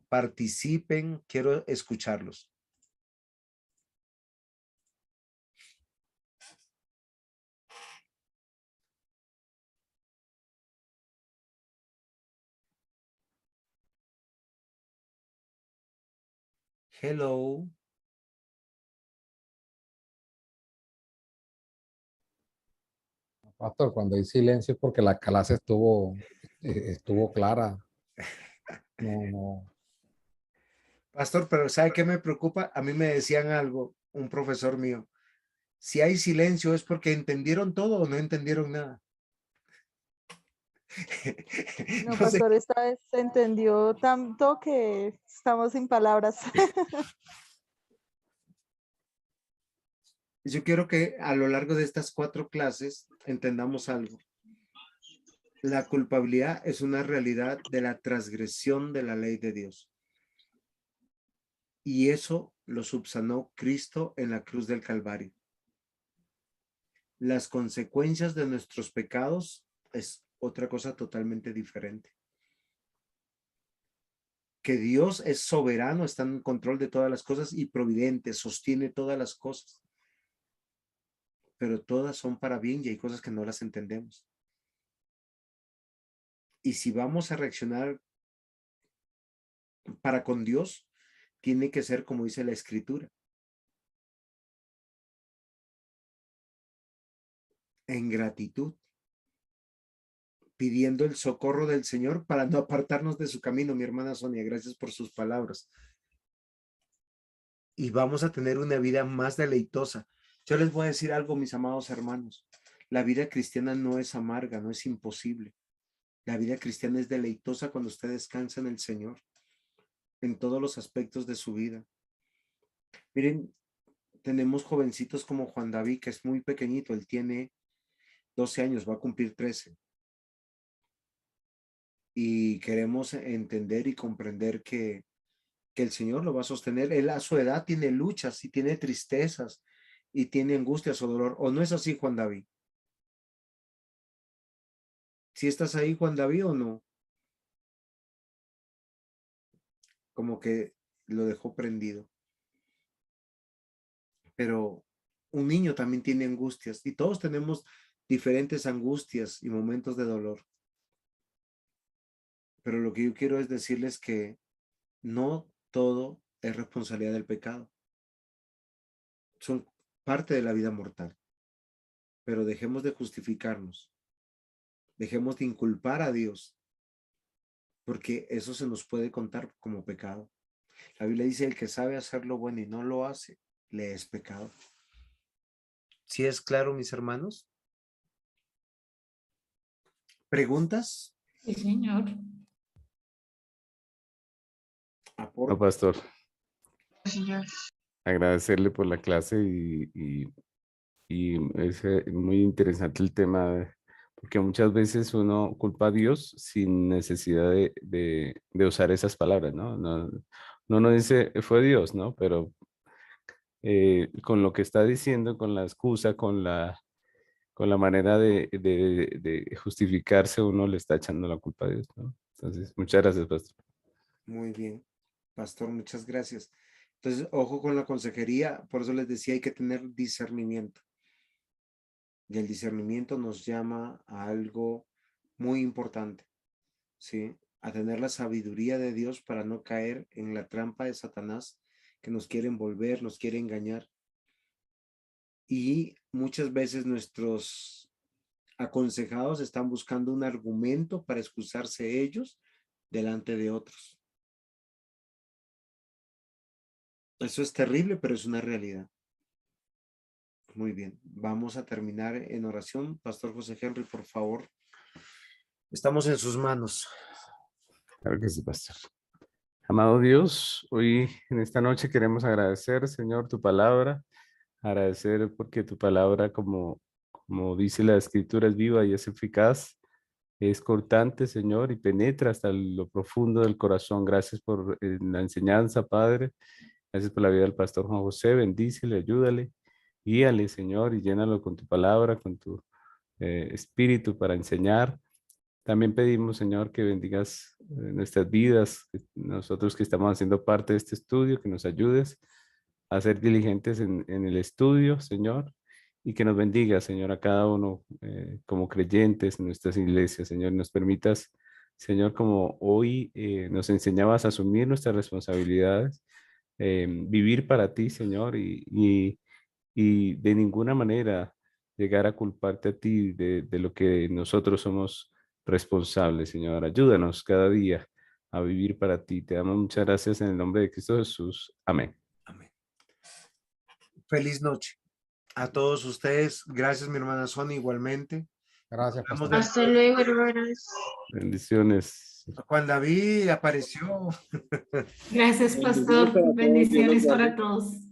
participen, quiero escucharlos. Hello. Pastor, cuando hay silencio es porque la clase estuvo clara. No, no. Pastor, pero ¿sabe qué me preocupa? A mí me decían algo, un profesor mío. Si hay silencio es porque entendieron todo o no entendieron nada. No, No sé. pastor, esta vez se entendió tanto que estamos sin palabras. Yo quiero que a lo largo de estas 4 clases entendamos algo. La culpabilidad es una realidad de la transgresión de la ley de Dios. Y eso lo subsanó Cristo en la cruz del Calvario. Las consecuencias de nuestros pecados es otra cosa totalmente diferente. Que Dios es soberano, está en control de todas las cosas y providente, sostiene todas las cosas. Pero todas son para bien y hay cosas que no las entendemos. Y si vamos a reaccionar para con Dios, tiene que ser como dice la Escritura. En gratitud, pidiendo el socorro del Señor para no apartarnos de su camino. Mi hermana Sonia, gracias por sus palabras. Y vamos a tener una vida más deleitosa. Yo les voy a decir algo, mis amados hermanos. La vida cristiana no es amarga, no es imposible. La vida cristiana es deleitosa cuando usted descansa en el Señor. en todos los aspectos de su vida. Miren, tenemos jovencitos como Juan David, que es muy pequeñito, él tiene 12 años, va a cumplir 13. Y queremos entender y comprender que el Señor lo va a sostener. Él a su edad tiene luchas y tiene tristezas y tiene angustias o dolor. ¿O no es así, Juan David? ¿Sí estás ahí, Juan David, o no? Como que lo dejó prendido. Pero un niño también tiene angustias y todos tenemos diferentes angustias y momentos de dolor. Pero lo que yo quiero es decirles que no todo es responsabilidad del pecado. Son parte de la vida mortal. Pero dejemos de justificarnos. Dejemos de inculpar a Dios, porque eso se nos puede contar como pecado. La Biblia dice, el que sabe hacer lo bueno y no lo hace, le es pecado. ¿Sí es claro, mis hermanos? ¿Preguntas? Sí, señor. No, pastor. Agradecerle por la clase y es muy interesante el tema, porque muchas veces uno culpa a Dios sin necesidad de usar esas palabras, ¿no? No dice fue Dios, ¿no? Pero con lo que está diciendo, con la excusa, con la manera de justificarse, uno le está echando la culpa a Dios, ¿no? Entonces, muchas gracias, pastor. Muy bien, pastor, muchas gracias. Entonces, ojo con la consejería, por eso les decía, hay que tener discernimiento. Y el discernimiento nos llama a algo muy importante, ¿sí? A tener la sabiduría de Dios para no caer en la trampa de Satanás que nos quiere envolver, nos quiere engañar. Y muchas veces nuestros aconsejados están buscando un argumento para excusarse ellos delante de otros. Eso es terrible, pero es una realidad. Muy bien, vamos a terminar en oración. Pastor José Henry, por favor. Estamos en sus manos. Claro que sí, pastor. Amado Dios, hoy en esta noche queremos agradecer, Señor, tu palabra. Agradecer porque tu palabra, como dice la Escritura, es viva y es eficaz. Es cortante, Señor, y penetra hasta lo profundo del corazón. Gracias por la enseñanza, Padre. Gracias por la vida del pastor Juan José. Bendícele, ayúdale, guíale, Señor, y llénalo con tu palabra, con tu espíritu para enseñar. También pedimos, Señor, que bendigas nuestras vidas, nosotros que estamos haciendo parte de este estudio, que nos ayudes a ser diligentes en el estudio, Señor, y que nos bendiga, Señor, a cada uno como creyentes en nuestras iglesias, Señor, nos permitas, Señor, como hoy nos enseñabas a asumir nuestras responsabilidades, vivir para ti, Señor, y de ninguna manera llegar a culparte a ti de lo que nosotros somos responsables, Señor. Ayúdanos cada día a vivir para ti. Te damos muchas gracias en el nombre de Cristo Jesús. Amén. Amén. Feliz noche a todos ustedes. Gracias, mi hermana Sonia, igualmente. Gracias, pastor. Hasta luego, hermanos. Bendiciones. Juan David apareció. Gracias, pastor. Bendiciones para todos.